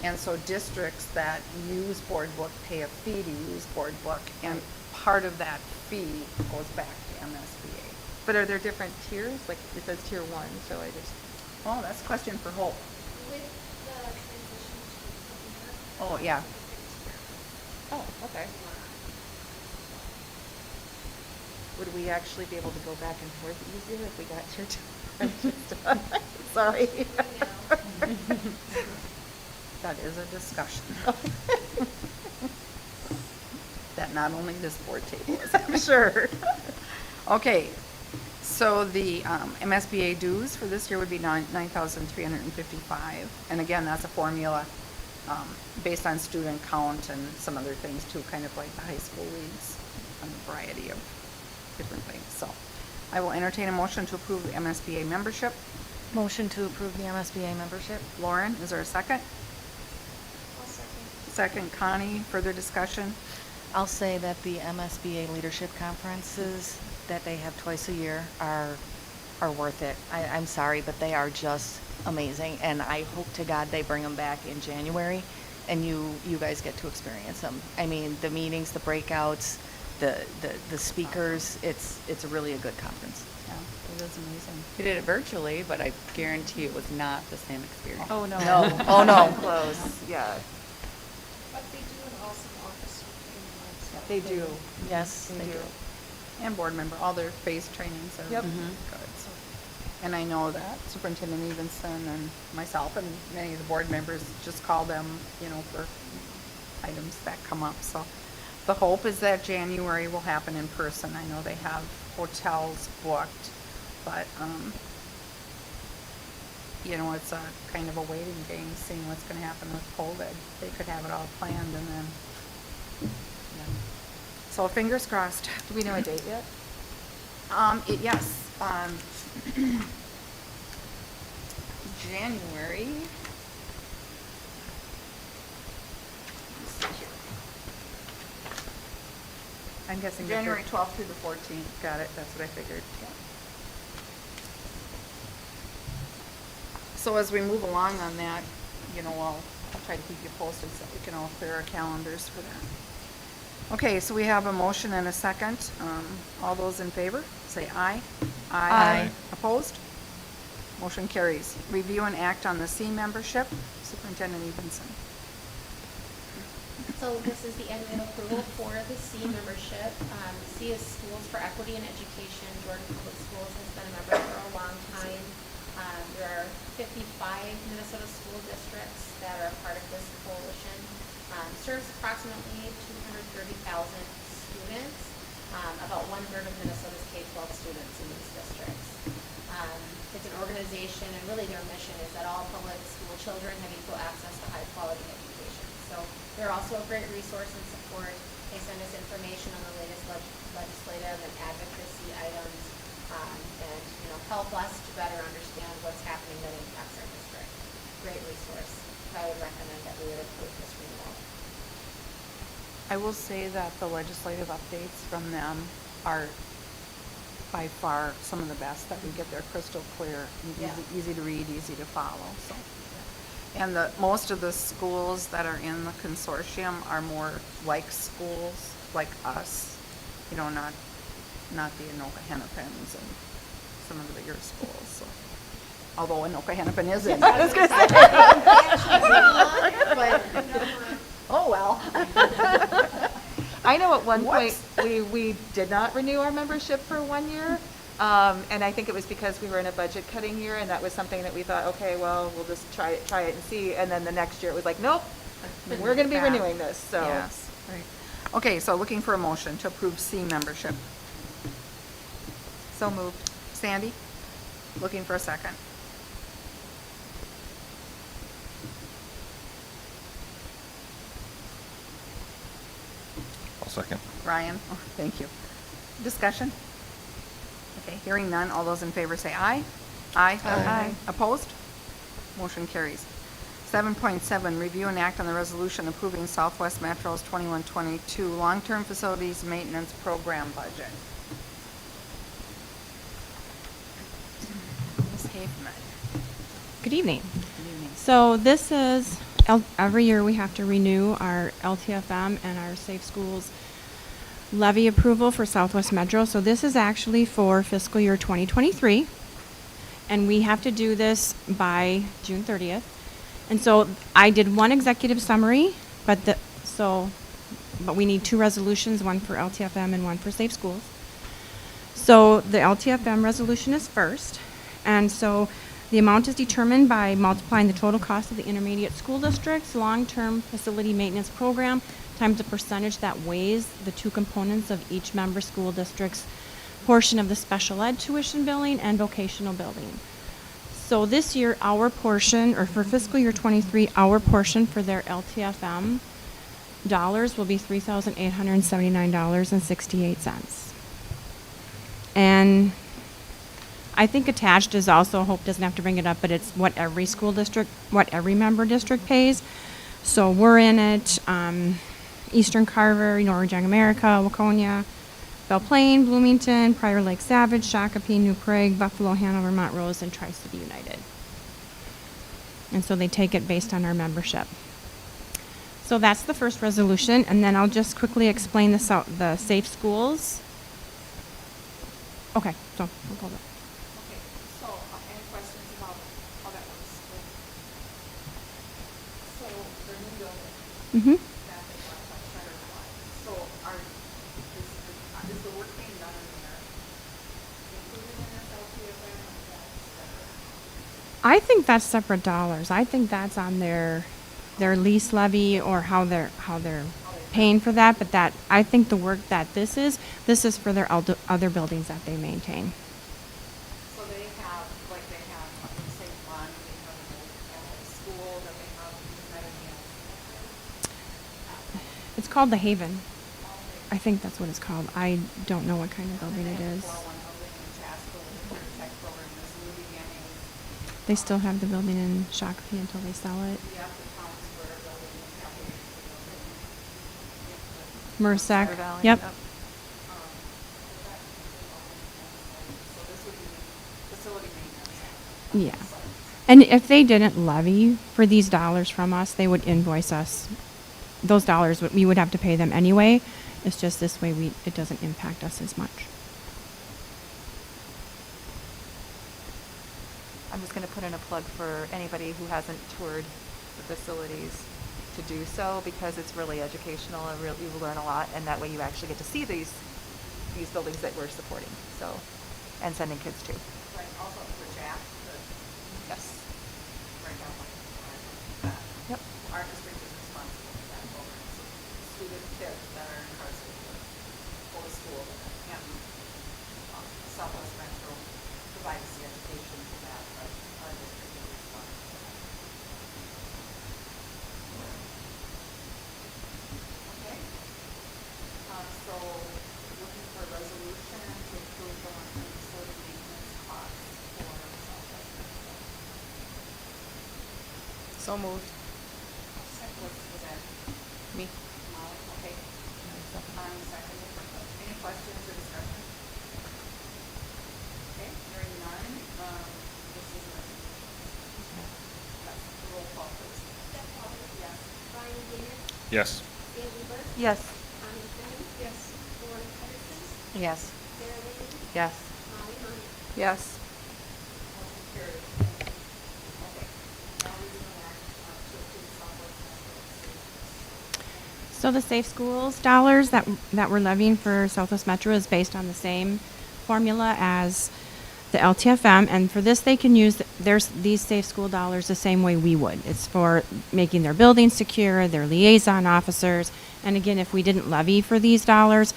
And so districts that use Board Book pay a fee to use Board Book, and part of that fee goes back to MSBA.
But are there different tiers? Like, it says tier 1, so I just,
Oh, that's a question for Hope.
With the transition to
Oh, yeah.
oh, okay. Would we actually be able to go back and forth easier if we got tier 2? Sorry.
That is a discussion that not only this board table is having.
Sure.
Okay, so the MSBA dues for this year would be $9,355. And again, that's a formula based on student count and some other things too, kind of like the high school leagues, and a variety of different things. So I will entertain a motion to approve the MSBA membership.
Motion to approve the MSBA membership?
Lauren, is there a second?
I'll second.
Second, Connie, further discussion?
I'll say that the MSBA leadership conferences that they have twice a year are worth it. I'm sorry, but they are just amazing, and I hope to God they bring them back in January, and you guys get to experience them. I mean, the meetings, the breakouts, the speakers, it's really a good conference.
Yeah, it is amazing.
We did it virtually, but I guarantee it was not the same experience.
Oh, no.
No. Oh, no.
Close, yeah.
But they do an awesome office training.
They do.
Yes,
They
they
do.
do.
And board member, all their phase trainings are
Yep.
good. So. And I know that Superintendent Evenson and myself and many of the board members just call them, you know, for items that come up. So the hope is that January will happen in person. I know they have hotels booked, but, you know, it's a kind of a waiting game, seeing what's going to happen with COVID. They could have it all planned and then, yeah. So fingers crossed.
Do we know a date yet?
Yes, January. Let's see here.
I'm guessing the
January
third-
12th through the 14th.
Got it, that's what I figured.
Yeah. So as we move along on that, you know, I'll try to keep you posted so we can all clear our calendars for that. Okay, so we have a motion and a second. All those in favor, say aye.
Aye.
Opposed? Motion carries. Review and act on the C membership. Superintendent Evenson.
So this is the annual approval for the C membership. C is Schools for Equity and Education. Jordan Public Schools has been a member for a long time. There are 55 Minnesota school districts that are part of this coalition. Serves approximately 230,000 students, about 1/3 of Minnesota's K-12 students in these districts. It's an organization, and really their mission is that all public school children have equal access to high-quality education. So they're also a great resource and support. They send us information on the latest legislative and advocacy items, and, you know, help us to better understand what's happening that impacts our district. Great resource. I would recommend that we would approve this renewal.
I will say that the legislative updates from them are by far some of the best that we get. They're crystal clear, and
Yeah.
easy to read, easy to follow, so. And most of the schools that are in the consortium are more like schools, like us, you know, not the Anoka Hennepins and some of the bigger schools, so. Although Anoka Hennepin is in. I was gonna say. Oh, well.
I know at one point,
Whoops.
we did not renew our membership for 1 year. And I think it was because we were in a budget cutting year, and that was something that we thought, okay, well, we'll just try it and see. And then the next year it was like, nope, we're gonna be
Back.
renewing this, so.
Yes, right. Okay, so looking for a motion to approve C membership.
So moved.
Sandy? Looking for a second.
I'll second.
Ryan? Oh, thank you. Discussion? Okay, hearing none. All those in favor say aye. Aye.
Aye.
Opposed? Motion carries. 7.7, review and act on the resolution approving Southwest Metro's 21-22 long-term facilities maintenance program budget. Ms. Haveman.
Good evening.
Good evening.
So this is, every year we have to renew our LTFM and our Safe Schools levy approval for Southwest Metro. So this is actually for fiscal year 2023. And we have to do this by June 30th. And so I did one executive summary, but we need two resolutions, one for LTFM and one for Safe Schools. So the LTFM resolution is first. And so the amount is determined by multiplying the total cost of the intermediate school district's long-term facility maintenance program times the percentage that weighs the two components of each member school district's portion of the special ed tuition billing and vocational billing. So this year, our portion, or for fiscal year 23, our portion for their LTFM dollars will be $3,879.68. And I think attached is also, Hope doesn't have to bring it up, but it's what every school district, what every member district pays. So we're in it, Eastern Carver, Northern Young America, Waconia, Belle Plaine, Bloomington, Prior Lake Savage, Shakopee, New Prague, Buffalo, Hanover, Montrose, and Tri-City United. And so they take it based on our membership. So that's the first resolution, and then I'll just quickly explain the Safe Schools. Okay, so we'll go there.
Okay, so, any questions about how that works? So, the new building
Mm-hmm.
that they want to try to apply, so is the work being done in there included in this LTFM, or is that separate?
I think that's separate dollars. I think that's on their lease levy or how they're paying for that. But that, I think the work that this is for their other buildings that they maintain.
So they have, like they have, say, one, they have a school that they have, is that any else?
It's called the Haven. I think that's what it's called. I don't know what kind of building it is.
One building in Jasper, the tech program is moving in,
They still have the building in Shakopee until they sell it.
the town square building is happening.
Mercek.
Cedar Valley,
Yep.
So this would be facility maintenance.
Yeah. And if they didn't levy for these dollars from us, they would invoice us. Those dollars, we would have to pay them anyway. It's just this way it doesn't impact us as much.
I'm just going to put in a plug for anybody who hasn't toured the facilities to do so, because it's really educational and you will learn a lot, and that way you actually get to see these buildings that we're supporting, so, and sending kids to.
Right, also for Jack,
Yes.
right now,
Yep.
our district is responsible for that program, so students that are incarcerated go to school, and Southwest Metro provides the education for that, but our district is responsible for that. Okay, so looking for a resolution to approve the long-term facility maintenance costs for Southwest Metro.
So moved.
Was that
Me.
Molly? Okay. I'm seconding. Any questions or discussion? Okay, hearing none, this is a roll call, please.
Jeff Walker.
Yes.
Brian Davis.
Yes.
Sandy Burke.
Yes.
Tommy Kenny. Yes. Lauren Patterson.
Yes.
Sarah Lane.
Yes.
Molly Meyer.
Yes.
Motion carries. Thank you. Okay, now we move on to approve Southwest Metro.
So the Safe Schools dollars that we're levying for Southwest Metro is based on the same formula as the LTFM, and for this they can use these Safe School dollars the same way we would. It's for making their buildings secure, their liaison officers, and again, if we didn't levy for these dollars,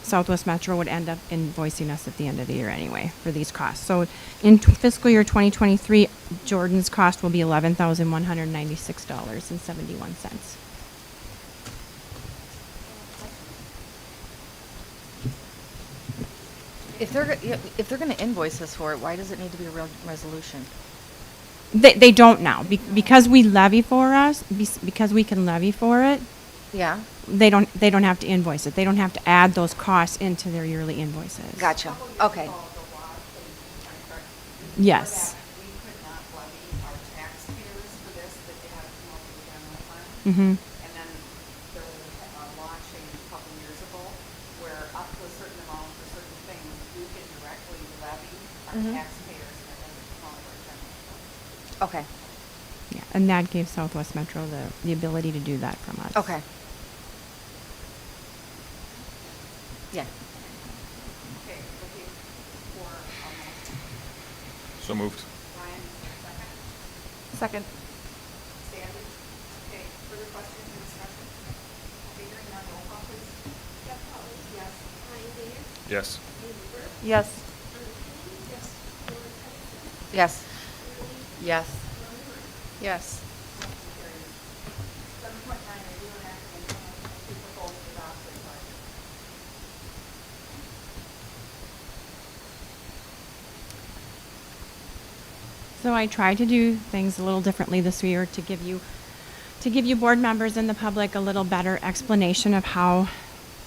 Southwest Metro would end up invoicing us at the end of the year anyway for these costs. So in fiscal year 2023, Jordan's cost will be $11,196.71.
If they're going to invoice us for it, why does it need to be a real resolution?
They don't now because we levy for because we can levy for it.
Yeah.
They don't have to invoice it. They don't have to add those costs into their yearly invoices.
Gotcha. Okay.
Yes.
We could not levy our taxpayers for this, that they had to come up with a general fund.
Mm-hmm.
And then there was a law change a couple years ago where up to a certain amount for certain things, we can directly levy our taxpayers and it doesn't come out of our general fund.
Okay.
Yeah, and that gave Southwest Metro the ability to do that from us.
Okay. Yeah.
Okay, looking for a motion.
So moved.
Brian, second.
Second.
Sandy? Okay, further questions or discussion? Okay, hearing none, roll call, please.
Jeff Walker.
Yes.
Brian Davis.
Yes.
Sandy Burke.
Yes.
Tommy Kenny. Yes. Lauren Patterson.
Yes.
Sarah Lane.
Yes.
Molly Meyer.
Yes.
Motion carries. 7.9, review and act on the proposed adoption budget.
So I tried to do things a little differently this year to give you board members and the public a little better explanation of how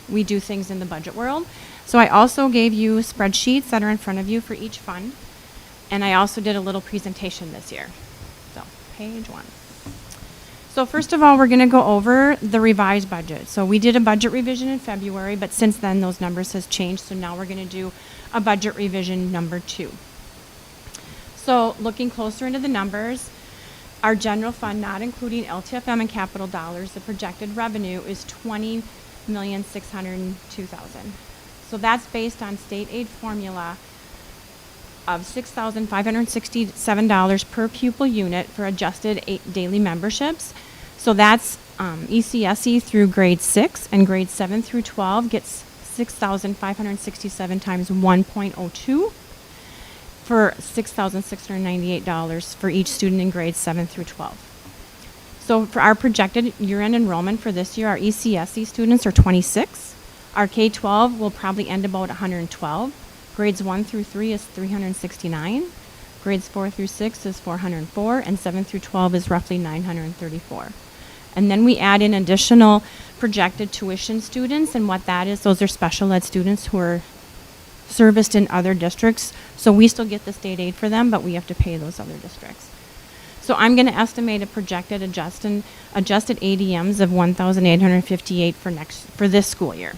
we do things in the budget world. So I also gave you spreadsheets that are in front of you for each fund. And I also did a little presentation this year. So, page 1. So first of all, we're going to go over the revised budget. So we did a budget revision in February, but since then those numbers has changed. So now we're going to do a budget revision number 2. So looking closer into the numbers, our general fund, not including LTFM and capital dollars, the projected revenue is $20,602,000. So that's based on state aid formula of $6,567 per pupil unit for adjusted daily memberships. So that's ECSE through grade 6 and grade 7 through 12 gets 6,567 times 1.02 for $6,698 for each student in grades 7 through 12. So for our projected year-end enrollment for this year, our ECSE students are 26. Our K-12 will probably end about 112. Grades 1 through 3 is 369. Grades 4 through 6 is 404, and 7 through 12 is roughly 934. And then we add in additional projected tuition students, and what that is, those are special ed students who are serviced in other districts. So we still get the state aid for them, but we have to pay those other districts. So I'm going to estimate a projected adjusted ADMs of 1,858 for this school year.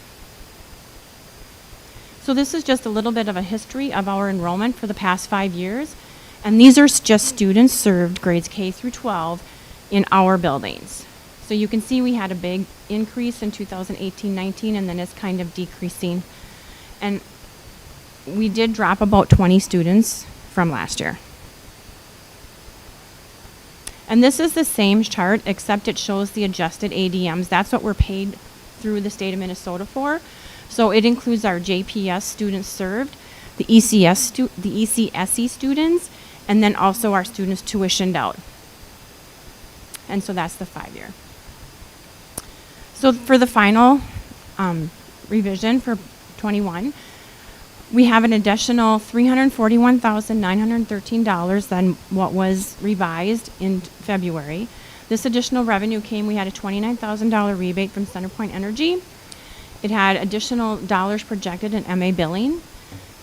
So this is just a little bit of a history of our enrollment for the past 5 years. And these are just students served grades K through 12 in our buildings. So you can see we had a big increase in 2018-19, and then it's kind of decreasing. And we did drop about 20 students from last year. And this is the same chart, except it shows the adjusted ADMs. That's what we're paid through the state of Minnesota for. So it includes our JPS students served, the ECSE students, and then also our students tuitioned out. And so that's the 5-year. So for the final revision for 21, we have an additional $341,913 than what was revised in February. This additional revenue we had a $29,000 rebate from CenterPoint Energy. It had additional dollars projected in MA billing.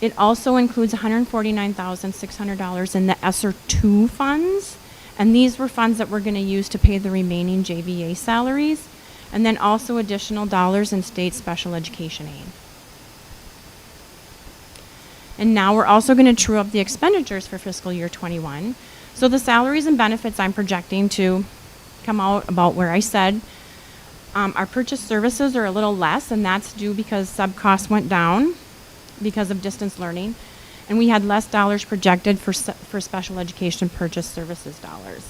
It also includes $149,600 in the ESSER 2 funds, and these were funds that we're going to use to pay the remaining JVA salaries, and then also additional dollars in state special education aid. And now we're also going to true up the expenditures for fiscal year 21. So the salaries and benefits I'm projecting to come out about where I said. Our purchase services are a little less, and that's due because sub costs went down because of distance learning. And we had less dollars projected for special education purchase services dollars.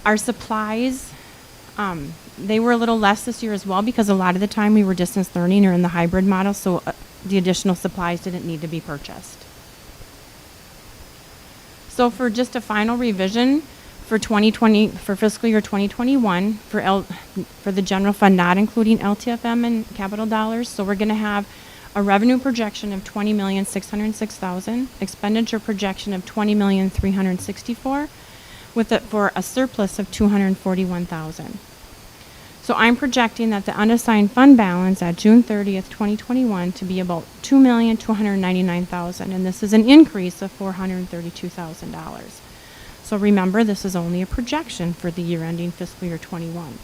Our supplies, they were a little less this year as well because a lot of the time we were distance learning or in the hybrid model, so the additional supplies didn't need to be purchased. So for just a final revision for 2020, for fiscal year 2021, for the general fund, not including LTFM and capital dollars, so we're going to have a revenue projection of $20,606,000, expenditure projection of $20,364,000, for a surplus of $241,000. So I'm projecting that the unassigned fund balance at June 30th, 2021 to be about $2,299,000, and this is an increase of $432,000. So remember, this is only a projection for the year ending fiscal year 21.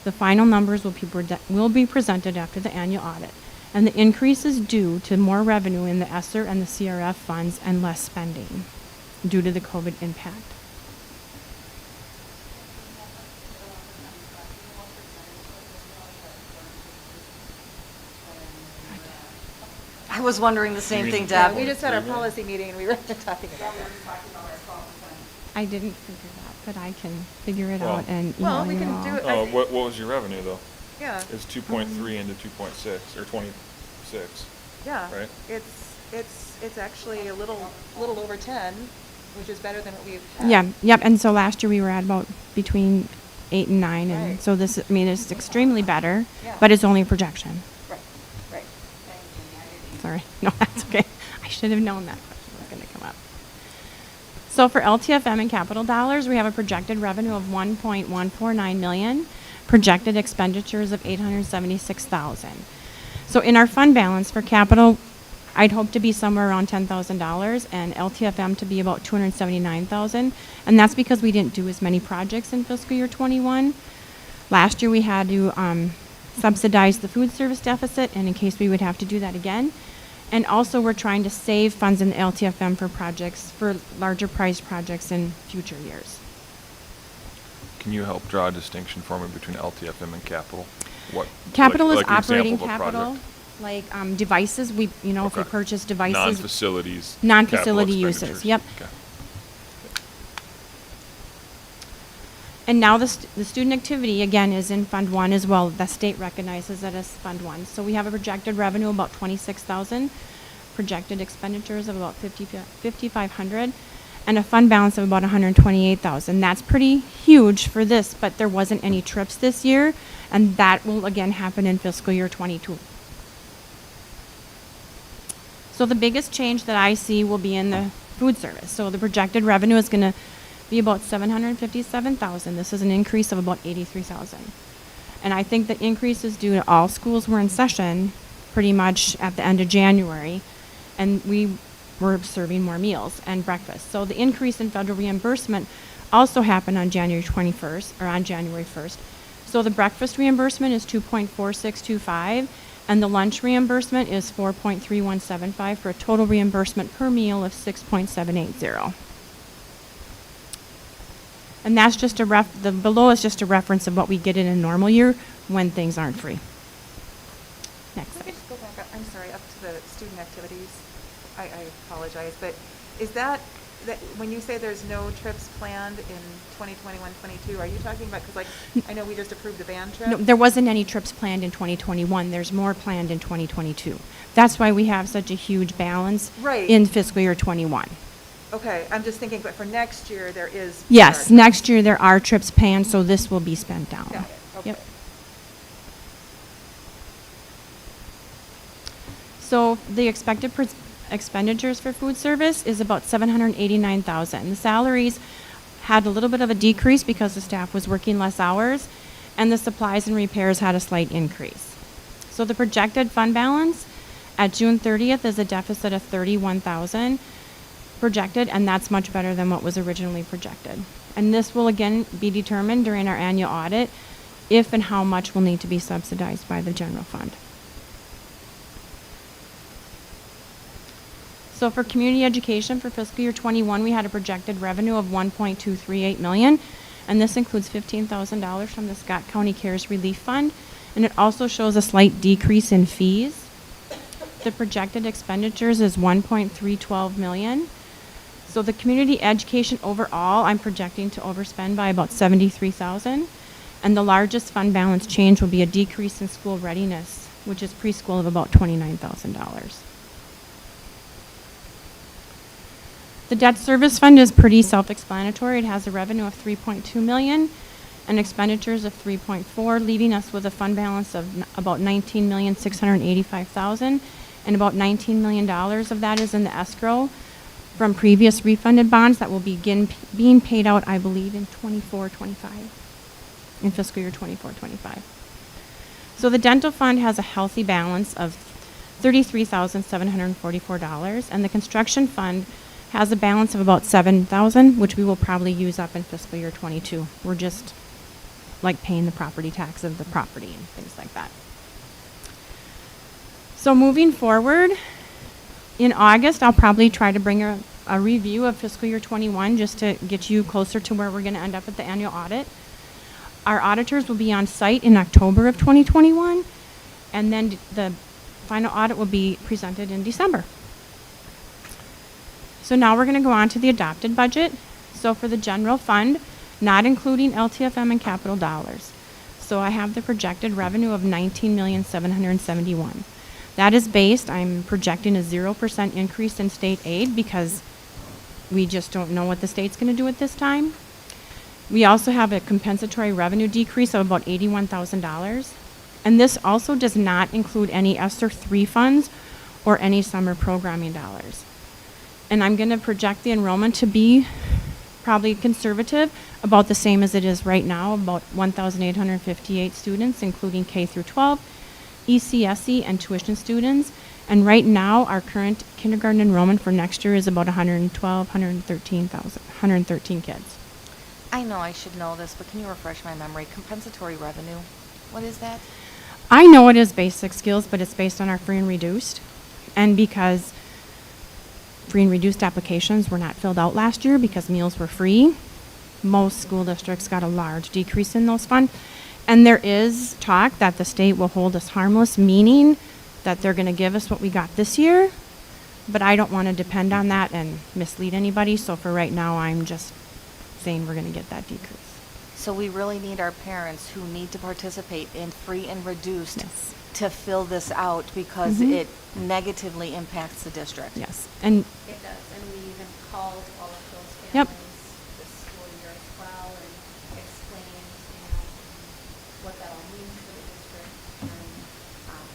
The final numbers will be presented after the annual audit, and the increase is due to more revenue in the ESSER and the CRF funds and less spending due to the COVID impact.
I was wondering the same thing,
Yeah,
Deb.
we just had our policy meeting and we were talking about that.
I didn't figure that, but I can figure it
Well-
out and
Well,
email
we
you
can
all.
do it.
Oh, what was your revenue though?
Yeah,
It's 2.3 into 2.6, or 26,
yeah.
right?
It's actually a little over 10, which is better than what we've had.
Yeah, yep, and so last year we were at about between 8 and 9, and
Right.
so this, I mean, it's extremely better,
Yeah.
but it's only a projection.
Right, right.
Sorry, no, that's okay. I should have known that question was gonna come up. So for LTFM and capital dollars, we have a projected revenue of $1.149 million, projected expenditures of $876,000. So in our fund balance for capital, I'd hope to be somewhere around $10,000 and LTFM to be about $279,000. And that's because we didn't do as many projects in fiscal year 21. Last year we had to subsidize the food service deficit, and in case we would have to do that again. And also we're trying to save funds in the LTFM for projects, for larger priced projects in future years.
Can you help draw a distinction for me between LTFM and capital? What?
Capital is
like an example
operating
of a
capital,
project.
like devices, if we
Okay.
purchase devices.
Non-facilities.
Non-facility
capital
uses,
expenditures.
yep.
Okay.
And now the student activity, again, is in Fund 1 as well. The state recognizes it as Fund 1. So we have a projected revenue of about $26,000, projected expenditures of about $5,500, and a fund balance of about $128,000. That's pretty huge for this, but there wasn't any trips this year, and that will again happen in fiscal year 22. So the biggest change that I see will be in the food service. So the projected revenue is going to be about $757,000. This is an increase of about $83,000. And I think the increase is due to all schools were in session pretty much at the end of January, and we were serving more meals and breakfast. So the increase in federal reimbursement also happened on January 21st, or on January 1st. So the breakfast reimbursement is 2.4625, and the lunch reimbursement is 4.3175 for a total reimbursement per meal of 6.780. And that's just the below is just a reference of what we get in a normal year when things aren't free. Next
Let me
slide.
just go back up, I'm sorry, up to the student activities. I apologize, but is that when you say there's no trips planned in 2021, 22, are you talking about, because like, I know we just approved a band trip?
No, there wasn't any trips planned in 2021. There's more planned in 2022. That's why we have such a huge balance
Right.
in fiscal year 21.
Okay, I'm just thinking, but for next year, there is.
Yes, next year there are trips planned, so this will be spent down.
Got it, okay.
Yep. So the expected expenditures for food service is about $789,000. The salaries had a little bit of a decrease because the staff was working less hours, and the supplies and repairs had a slight increase. So the projected fund balance at June 30th is a deficit of 31,000 projected, and that's much better than what was originally projected. And this will again be determined during our annual audit if and how much will need to be subsidized by the general fund. So for community education for fiscal year 21, we had a projected revenue of 1.238 million, and this includes $15,000 from the Scott County Cares Relief Fund, and it also shows a slight decrease in fees. The projected expenditures is 1.312 million. So the community education overall, I'm projecting to overspend by about 73,000, and the largest fund balance change will be a decrease in school readiness, which is preschool, of about $29,000. The debt service fund is pretty self-explanatory. It has a revenue of 3.2 million and expenditures of 3.4, leaving us with a fund balance of about 19,685,000, and about $19 million of that is in the escrow from previous refunded bonds that will begin being paid out, I believe, in 24-25, in fiscal year 24-25. So the dental fund has a healthy balance of $33,744, and the construction fund has a balance of about $7,000, which we will probably use up in fiscal year 22. We're just like paying the property tax of the property and things like that. So moving forward, in August, I'll probably try to bring a review of fiscal year 21 just to get you closer to where we're going to end up at the annual audit. Our auditors will be on site in October of 2021, and then the final audit will be presented in December. So now we're going to go on to the adopted budget. So for the general fund, not including LTFM and capital dollars. So I have the projected revenue of $19,771,000. That is based, I'm projecting a 0% increase in state aid because we just don't know what the state's going to do at this time. We also have a compensatory revenue decrease of about $81,000. And this also does not include any ESSER 3 funds or any summer programming dollars. And I'm going to project the enrollment to be probably conservative, about the same as it is right now, about 1,858 students, including K through 12, ECSE, and tuition students. And right now, our current kindergarten enrollment for next year is about 113 kids.
I know I should know this, but can you refresh my memory? Compensatory revenue, what is that?
I know it is basic skills, but it's based on our free and reduced. And because free and reduced applications were not filled out last year because meals were free, most school districts got a large decrease in those funds. And there is talk that the state will hold us harmless, meaning that they're going to give us what we got this year, but I don't want to depend on that and mislead anybody. So for right now, I'm just saying we're going to get that decrease.
So we really need our parents who need to participate in free and reduced
Yes.
to fill this out because
Mhm.
it negatively impacts the district.
Yes. And
It does, and we even called all of those
Yep.
families this school year as well and explained, what that all means for the district. And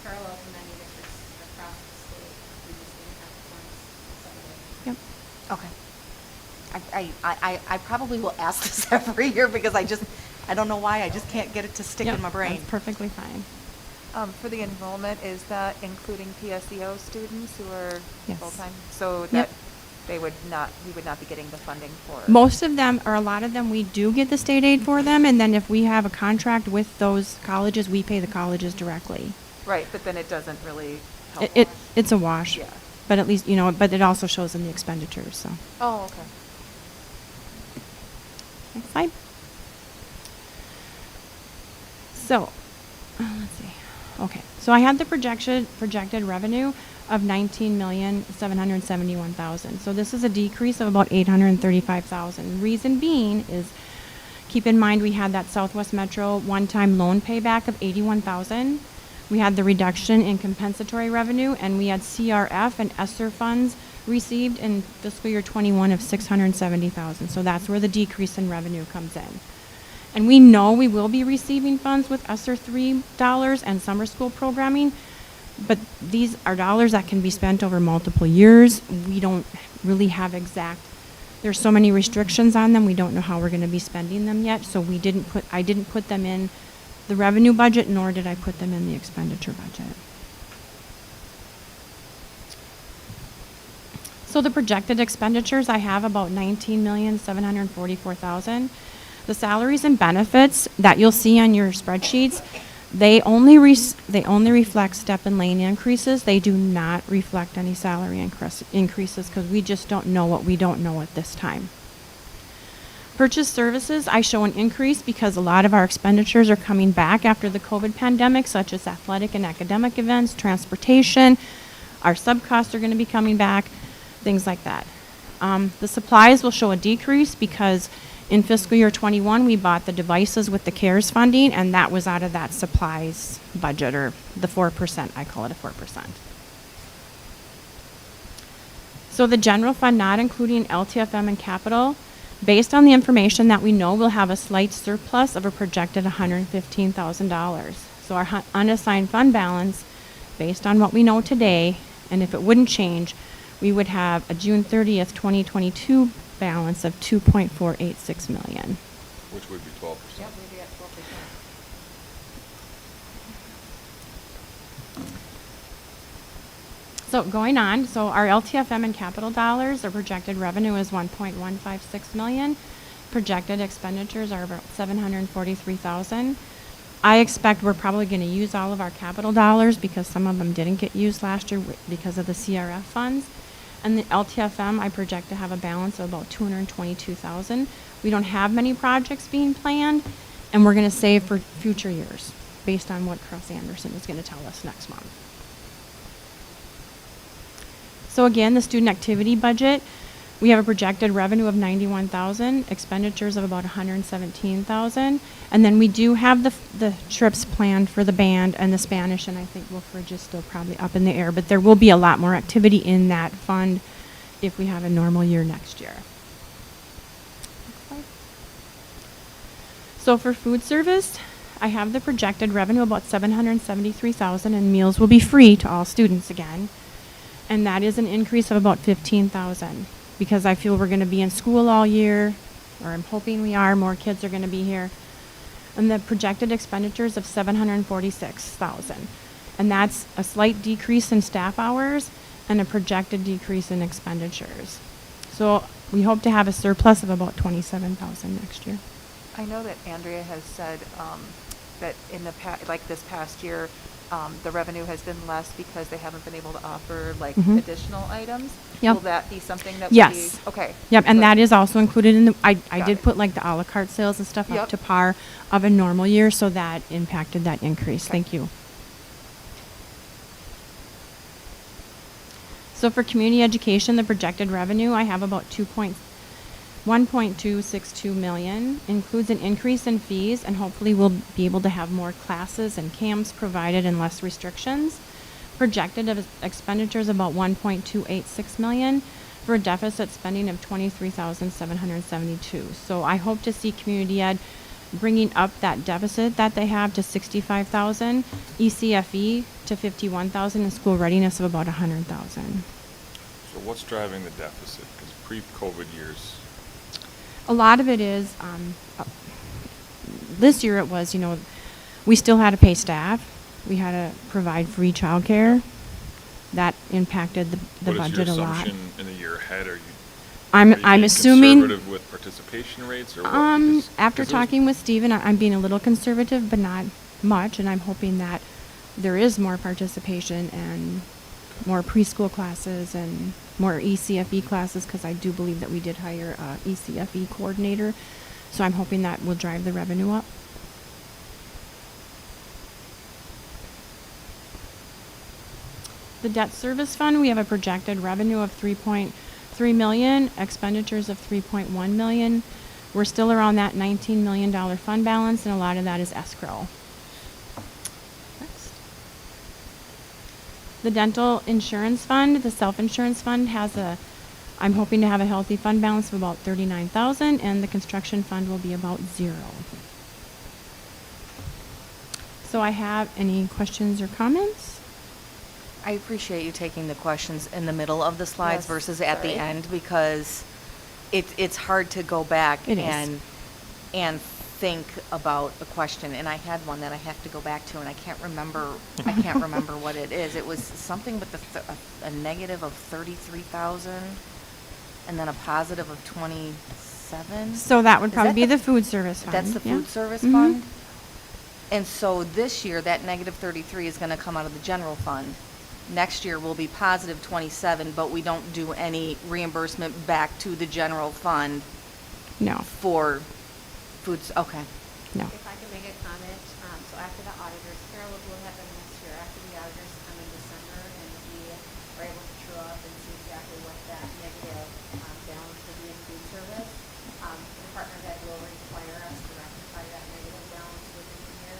parallel to many districts across the state, we just didn't have the funds some of it.
yep.
Okay. I probably will ask this every year because I don't know why, I just can't get it to stick
Yep,
in my brain.
That's perfectly fine.
For the enrollment, is that including PSEO students who are
Yes.
full-time? So
Yep.
that we would not be getting the funding for?
Most of them, or a lot of them, we do get the state aid for them, and then if we have a contract with those colleges, we pay the colleges directly.
Right, but then it doesn't really help.
It's a wash.
Yeah.
But at least, but it also shows in the expenditures, so.
Oh, okay.
Next slide. So, let's see. Okay, so I had the projected revenue of $19,771,000. So this is a decrease of about $835,000. Reason being is, keep in mind we had that Southwest Metro one-time loan payback of $81,000. We had the reduction in compensatory revenue, and we had CRF and ESSER funds received in fiscal year 21 of $670,000. So that's where the decrease in revenue comes in. And we know we will be receiving funds with ESSER 3 dollars and summer school programming, but these are dollars that can be spent over multiple years. We don't really have there's so many restrictions on them, we don't know how we're going to be spending them yet, so I didn't put them in the revenue budget, nor did I put them in the expenditure budget. So the projected expenditures, I have about 19,744,000. The salaries and benefits that you'll see on your spreadsheets, they only reflect step and lane increases. They do not reflect any salary increases because we just don't know what we don't know at this time. Purchase services, I show an increase because a lot of our expenditures are coming back after the COVID pandemic, such as athletic and academic events, transportation. Our sub costs are going to be coming back, things like that. The supplies will show a decrease because in fiscal year 21, we bought the devices with the CARES funding, and that was out of that supplies budget, or the 4%, I call it a 4%. So the general fund, not including LTFM and capital, based on the information that we know, we'll have a slight surplus of a projected $115,000. So our unassigned fund balance, based on what we know today, and if it wouldn't change, we would have a June 30th, 2022 balance of $2.486 million.
Which would be 12%.
Yep, we'd be at 12%.
So going on, so our LTFM and capital dollars, our projected revenue is $1.156 million. Projected expenditures are about $743,000. I expect we're probably going to use all of our capital dollars because some of them didn't get used last year because of the CRF funds. And the LTFM, I project to have a balance of about $222,000. We don't have many projects being planned, and we're going to save for future years based on what Chris Anderson is going to tell us next month. So again, the student activity budget, we have a projected revenue of $91,000, expenditures of about $117,000, and then we do have the trips planned for the band and the Spanish, and I think Wilfridge is still probably up in the air, but there will be a lot more activity in that fund if we have a normal year next year. Next slide. So for food service, I have the projected revenue about $773,000, and meals will be free to all students again. And that is an increase of about $15,000 because I feel we're going to be in school all year, or I'm hoping we are. More kids are going to be here. And the projected expenditures of $746,000. And that's a slight decrease in staff hours and a projected decrease in expenditures. So we hope to have a surplus of about $27,000 next year.
I know that Andrea has said that in the like this past year, the revenue has been less because they haven't been able to offer like additional items.
Yep.
Will that be something that
Yes.
would be okay?
Yep, and
So-
that is also included in the, I
Got
did
it.
put like the a la carte sales and stuff
Yep.
up to par of a normal year, so that impacted that increase.
Okay.
Thank you. So for community education, the projected revenue, I have about 1.262 million, includes an increase in fees, and hopefully we'll be able to have more classes and camps provided and less restrictions. Projected of expenditures about 1.286 million for a deficit spending of 23,772. So I hope to see community ed bringing up that deficit that they have to 65,000, ECFE to 51,000, and school readiness of about 100,000.
So what's driving the deficit? Because pre-COVID years,
A lot of it is, this year it was, we still had to pay staff. We had to provide free childcare. That impacted the budget a
What is your
lot.
assumption in the year ahead? Are you
I'm
being
assuming,
conservative with participation rates or what? Because-
after
'cause there's-
talking with Steven, I'm being a little conservative, but not much, and I'm hoping that there is more participation and more preschool classes and more ECFE classes, because I do believe that we did hire a ECFE coordinator. So I'm hoping that will drive the revenue up. The debt service fund, we have a projected revenue of 3.3 million, expenditures of 3.1 million. We're still around that $19 million fund balance, and a lot of that is escrow. Next. The dental insurance fund, the self-insurance fund I'm hoping to have a healthy fund balance of about 39,000, and the construction fund will be about 0. So I have any questions or comments?
I appreciate you taking the questions in the middle of the slides
Yes,
versus at the
sorry.
end, because it's hard to go back
It is.
and think about a question, and I had one that I have to go back to, and I can't remember what it is. It was something with a negative of 33,000 and then a positive of 27.
So that would
Is
probably
that
be the food service fund.
That's the
yeah.
food service
Mhm.
fund? And so this year, that negative 33 is going to come out of the general fund. Next year will be positive 27, but we don't do any reimbursement back to the general fund
No,
for foods, okay.
no.
If I can make a comment, so after the auditors, Carol will have them next year, after the auditors come in December, and we are able to true up and see exactly what that negative balance will be in food service. The department head will require us to rectify that negative balance within the year.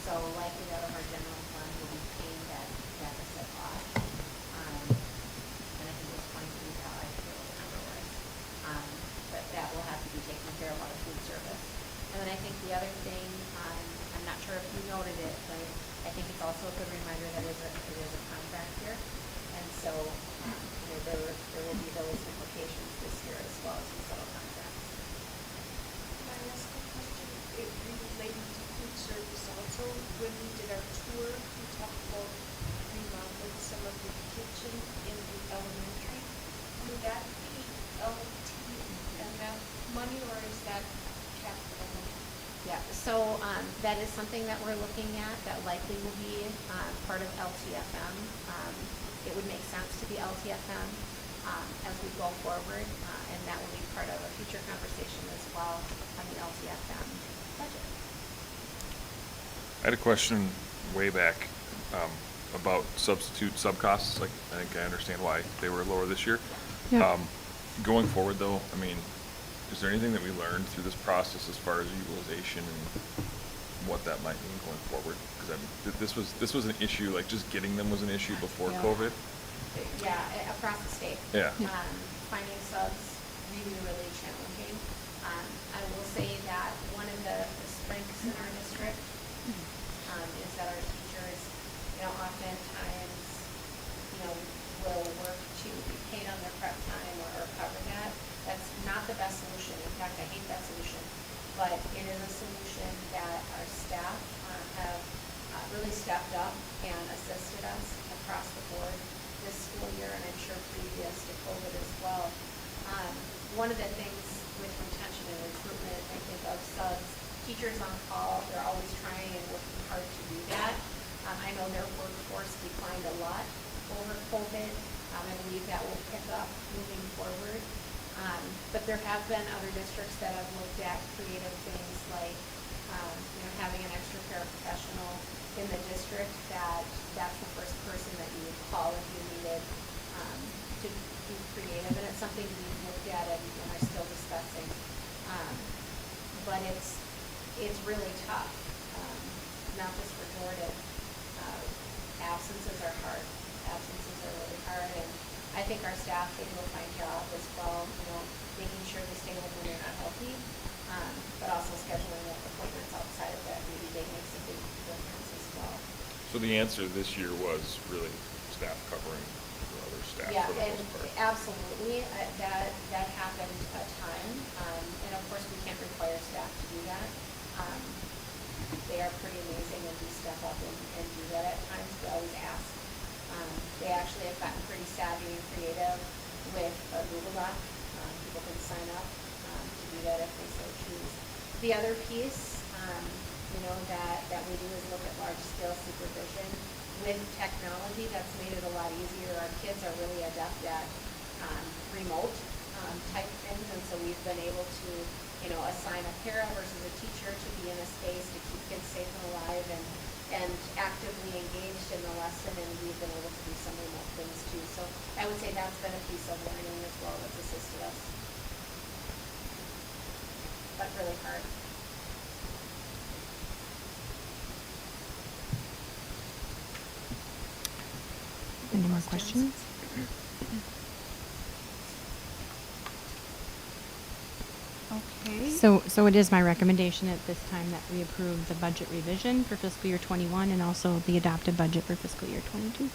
So likely out of our general fund, we'll be paying that deficit off. And I think it was 23, I forget what the number was. But that will have to be taken care of out of food service. And then I think the other thing, I'm not sure if you noted it, but I think it's also a good reminder that it is a contract year. And so, there will be those implications this year as well as we settle contracts.
Can I ask a question? It relating to food service also. When we did our tour, we talked about remodeling some of the kitchen in the elementary. Would that be LTFM money or is that capital money?
Yeah, so that is something that we're looking at that likely will be part of LTFM. It would make sense to be LTFM as we go forward, and that will be part of a future conversation as well on the LTFM budget.
I had a question way back about substitute sub-costs. Like, I think I understand why they were lower this year.
Yeah.
Going forward, though, I mean, is there anything that we learned through this process as far as utilization and what that might mean going forward? Because I mean, this was an issue, like just getting them was an issue before
Yeah.
COVID.
Yeah, across the state.
Yeah.
Finding subs really, really challenging. I will say that one of the strengths in our district is that our teachers, oftentimes, will work to be paid on their prep time or cover that. That's not the best solution. In fact, I hate that solution. But it is a solution that our staff have really stepped up and assisted us across the board this school year, and I'm sure previous to COVID as well. One of the things with retention and recruitment, I think of subs, teachers on call, they're always trying and working hard to do that. I know their workforce declined a lot over COVID. I believe that will pick up moving forward. But there have been other districts that have looked at creative things like, having an extra paraprofessional in the district that's the first person that you would call if you needed to be creative. And it's something we've looked at and are still discussing. But it's really tough, not just for Jordan. Absences are hard. Absences are really hard. And I think our staff they do a fine job as well, making sure they stay home when they're not healthy, but also scheduling appointments outside of that really big makes a big difference as well.
So the answer this year was really staff covering for other staff
Yeah,
for the
and
most part.
absolutely, that happened a time, and of course we can't require staff to do that. They are pretty amazing and do step up and do that at times. We always ask. They actually have gotten pretty savvy and creative with a Google Doc. People can sign up to do that if they so choose. The other piece, that we do is look at large-scale supervision. With technology, that's made it a lot easier. Our kids are really adept at remote type things, and so we've been able to, assign a para versus a teacher to be in a space to keep kids safe and alive and actively engaged in the lesson, and we've been able to do some remote things too. So I would say that's been a piece of learning as well that's assisted us. But really hard.
Any more questions?
Okay.
So it is my recommendation at this time that we approve the budget revision for fiscal year '21 and also the adopted budget for fiscal year '22.
Do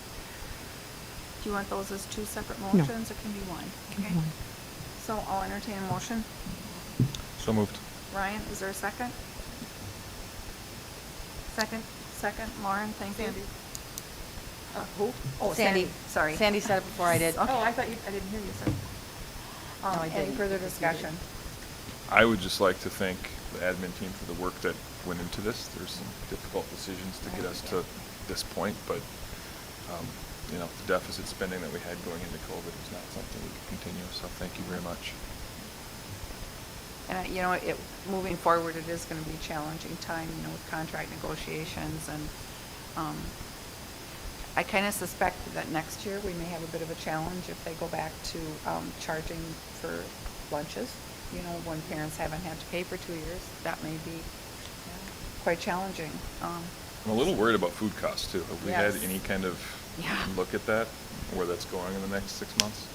you want those as two separate
No.
motions, or can be one?
Can be
Okay.
one.
So I'll entertain a motion.
So moved.
Ryan, is there a second?
Second?
Second, Lauren, thank you.
Sandy.
Who? Oh,
Sandy.
Sandy, sorry.
Sandy said it before I did.
Oh, I thought you, I didn't hear you, sorry.
No, I
Any
didn't.
further
because you did.
discussion?
I would just like to thank the admin team for the work that went into this. There's some difficult decisions to get us to this point, but, you know, the deficit spending that we had going into COVID is not something we can continue, so thank you very much.
And, you know, moving forward, it is going to be a challenging time, you know, with contract negotiations. And I kind of suspect that next year we may have a bit of a challenge if they go back to charging for lunches. You know, when parents haven't had to pay for 2 years, that may be quite challenging.
I'm a little worried about food costs too. Have we had
Yes.
any kind of
Yeah.
look at that, where that's going in the next 6 months?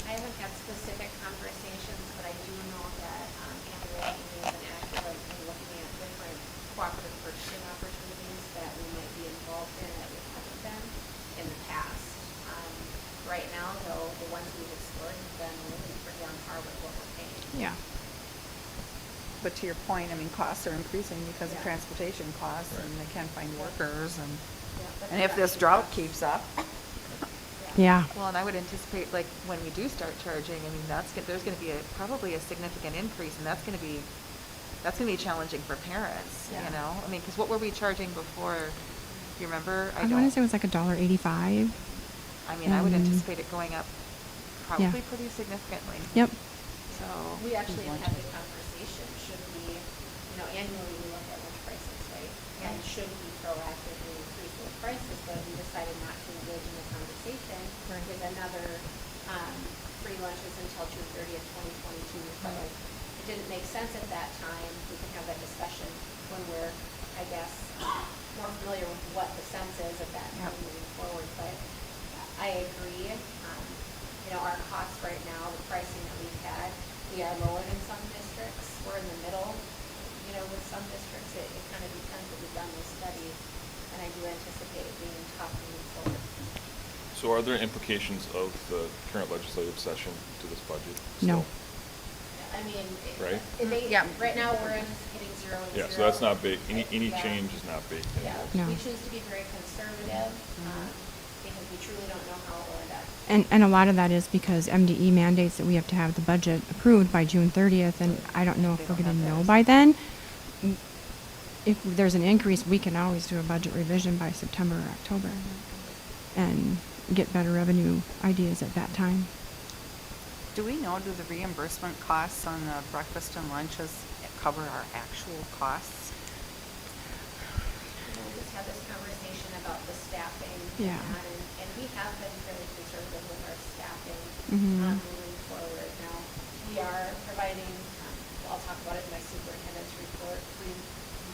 I haven't had specific conversations, but I do know that Andrew and Amy have been active in looking at different cooperative purchasing opportunities that we might be involved in that we haven't been in the past. Right now, though, the ones we've explored have been really pretty on par with what we're paying.
Yeah.
But to your point, I mean, costs are increasing because of
Yeah.
transportation costs, and they can't find workers, and
but
if this drought keeps up,
Yeah.
Well, and I would anticipate, like, when we do start charging, I mean, there's gonna be probably a significant increase, and that's gonna be challenging for parents, you
Yeah.
know? I mean, because what were we charging before? You remember?
I want to say it was like $1.85.
I mean, I would
Mm.
anticipate it going up probably pretty significantly.
Yep.
So.
We actually have had the conversation, should we, you know, annually we look at lunch prices, right? And should we proactively increase those prices, but we decided not to engage in the conversation with another, free lunches until June 30th, 2022. We felt like it didn't make sense at that time. We can have that discussion when we're, I guess, more familiar with what the sense is of that time moving forward. But I agree, you know, our costs right now, the pricing that we've had, we are lower than some districts. We're in the middle, you know, with some districts. It kind of depends, but we've done those studies, and I do anticipate it being tough moving forward.
So are there implications of the current legislative session to this budget?
No.
I mean,
Right?
right now, we're anticipating 0 and 0.
Yeah, so that's not big, any
Yeah.
change is not baked in.
Yeah,
No.
we choose to be very conservative, because we truly don't know how it will end up.
And a lot of that is because MDE mandates that we have to have the budget approved by June 30th, and I don't know if we're going to know by then. If there's an increase, we can always do a budget revision by September or October and get better revenue ideas at that time.
do we know, do the reimbursement costs on the breakfast and lunches cover our actual costs?
You know, we just had this conversation about the staffing.
Yeah.
And we have been fairly conservative with our staffing,
Mhm.
moving forward. Now, we are providing, I'll talk about it in my superintendent's report, free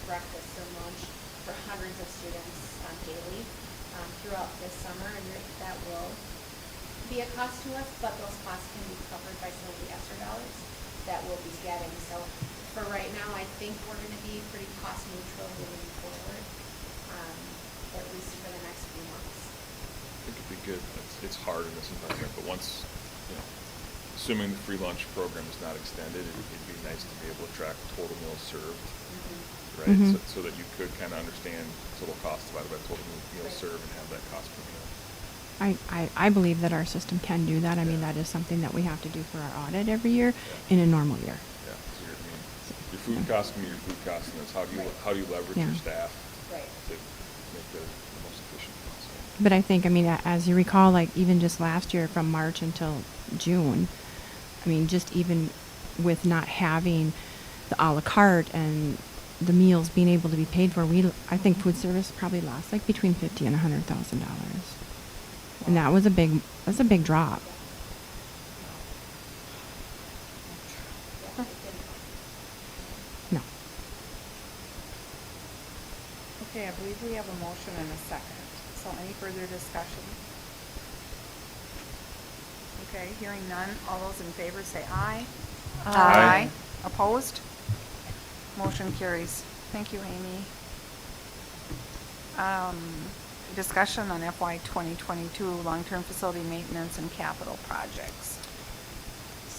breakfast and lunch for hundreds of students, daily, throughout this summer, and that will be a cost to us, but those costs can be covered by some of the extra dollars that we'll be getting. So for right now, I think we're gonna be pretty cost neutral moving forward, at least for the next few months.
I think it'd be good, it's hard in this environment, but once, you know, assuming the free lunch program is not extended, it'd be nice to be able to track total meals served, right?
Mhm.
So that you could kind of understand total cost divided by total meals
Right.
served and have that cost per meal.
I believe that our system can do that. I mean, that is something that we have to do for our audit every year in a normal year.
Yeah, so I mean, your food costs can be your food costs, and it's how do you leverage your
Yeah.
staff
Right.
to make the most efficient possible.
But I think, I mean, as you recall, like even just last year from March until June, I mean, just even with not having the à la carte and the meals being able to be paid for, I think food service probably lost like between $50,000 and $100,000. And that's a big drop. No.
Okay, I believe we have a motion and a second. So any further discussion? Okay, hearing none. All those in favor say aye.
Aye.
Opposed? Motion carries. Thank you, Amy. Discussion on FY 2022 long-term facility maintenance and capital projects.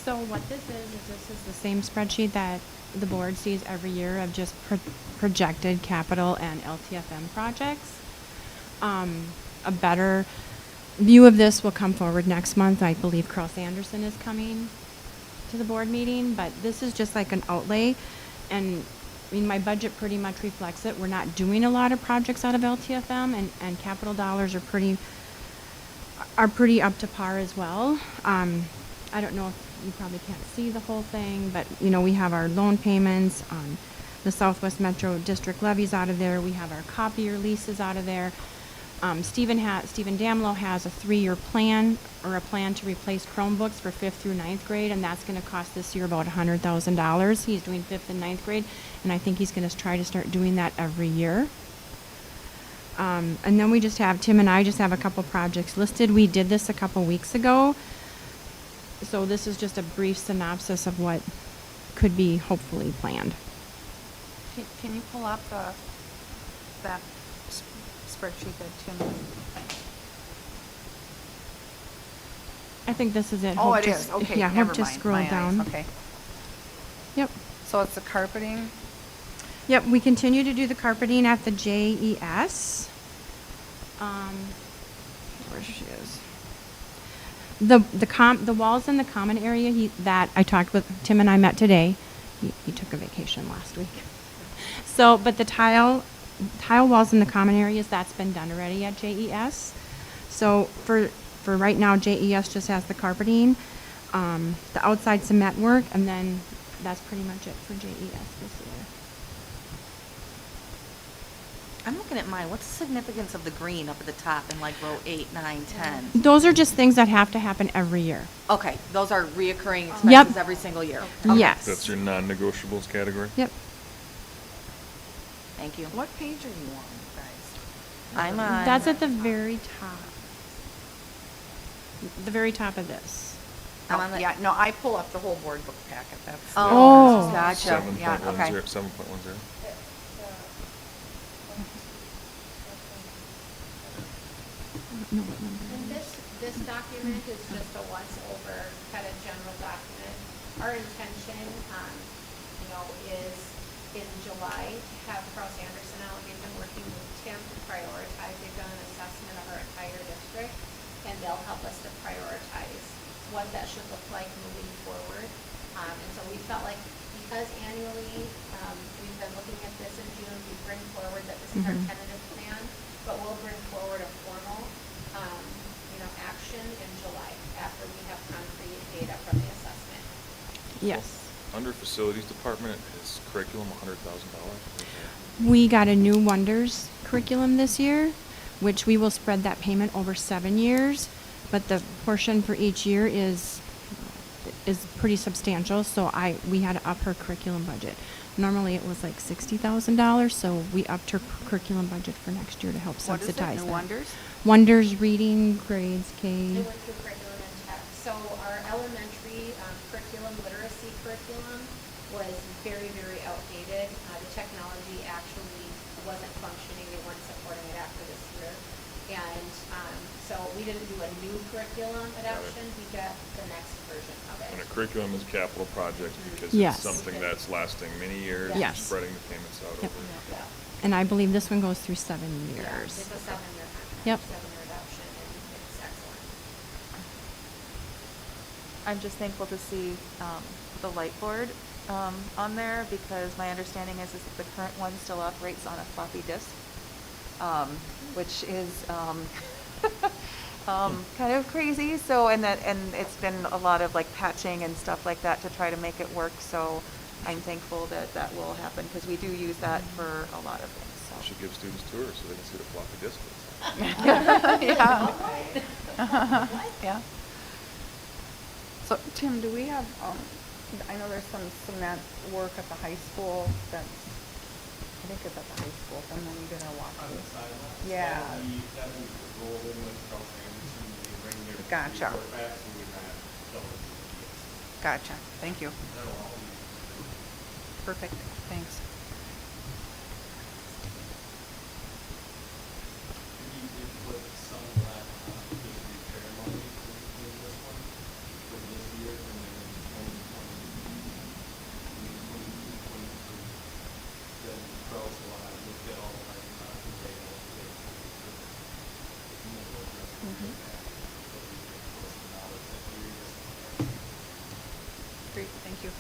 So what this is the same spreadsheet that the board sees every year of just projected capital and LTFM projects. A better view of this will come forward next month. I believe Carl Anderson is coming to the board meeting, but this is just like an outlay. And I mean, my budget pretty much reflects it. We're not doing a lot of projects out of LTFM, and capital dollars are pretty up to par as well. I don't know if you probably can't see the whole thing, but you know, we have our loan payments on the Southwest Metro District levies out of there. We have our copier leases out of there. Stephen Damlow has a 3-year plan, or a plan to replace Chromebooks for 5th through 9th grade, and that's going to cost this year about $100,000. He's doing 5th and 9th grade, and I think he's going to try to start doing that every year. And then we just have, Tim and I just have a couple projects listed. We did this a couple weeks ago. So this is just a brief synopsis of what could be hopefully planned.
Can you pull up that spreadsheet that Tim?
I think this is it.
Oh,
Hope
it
just-
is. Okay,
Yeah,
never
hope to
mind.
scroll
My eyes.
down.
Okay.
Yep.
So it's the carpeting?
Yep, we continue to do the carpeting at the JES. Where she is. The walls in the common area that I talked with, Tim and I met today. He took a vacation last week. So, but the tile walls in the common areas, that's been done already at JES. So for right now, JES just has the carpeting, the outside cement work, and then that's pretty much it for JES this year.
I'm looking at mine. What's the significance of the green up at the top in like row 8, 9, 10?
Those are just things that have to happen every year.
Okay, those are reoccurring
Yep.
expenses every single year. Okay.
Yes.
That's your non-negotiables category?
Yep.
Thank you.
What page are you on, guys?
I'm on.
That's at the very top. The very top of this.
I'm on the-
Yeah, no, I pull up the whole board book packet. That's.
Oh.
Gotcha. Yeah, okay.
7.10.
No, what number?
And this document is just a once-over kind of general document. Our intention, is in July to have Cross Anderson out. We've been working with Tim to prioritize. They've done an assessment of our entire district, and they'll help us to prioritize what that should look like moving forward. And so we felt like because annually, we've been looking at this in June, we bring forward that this is our tentative plan, but we'll bring forward a formal, action in July after we have concrete data from the assessment.
Yes.
Under facilities department, is curriculum $100,000?
We got a new Wonders curriculum this year, which we will spread that payment over 7 years, but the portion for each year is pretty substantial, so we had to up her curriculum budget. Normally it was like $60,000, so we upped her curriculum budget for next year to help
What is it,
subsidize
New
that.
Wonders?
Wonders reading grades K.
They went through curriculum and tech. So our elementary curriculum, literacy curriculum, was very, very outdated. The technology actually wasn't functioning. They weren't supporting it after this year. And so we didn't do a new curriculum adoption. We got the next version of it.
And a curriculum is a capital project because
Yes.
it's something that's lasting many years,
Yes.
spreading the payments out
Yep.
over.
Yeah.
And I believe this one goes through 7
Yeah,
years.
it's a 7-year contract,
Yep.
7-year adoption, and it's excellent.
I'm just thankful to see the light board on there, because my understanding is that the current one still operates on a floppy disk, which is kind of crazy. So, and it's been a lot of like patching and stuff like that to try to make it work. So I'm thankful that that will happen, because we do use that for a lot of things.
We should give students tours so they can see the floppy disk is.
Yeah. Yeah. So, Tim, do we have, I know there's some cement work at the high school that's, I think it's at the high school, and then you're gonna walk
On the
through.
sidewalks.
Yeah.
That we rolled in with Carl Anderson, they bring their
Gotcha.
report back, so we have double GPS.
Gotcha, thank you.
That'll all be.
Perfect, thanks.
We did put some of that, just repair money in this one for this year, and then in
Great, thank you.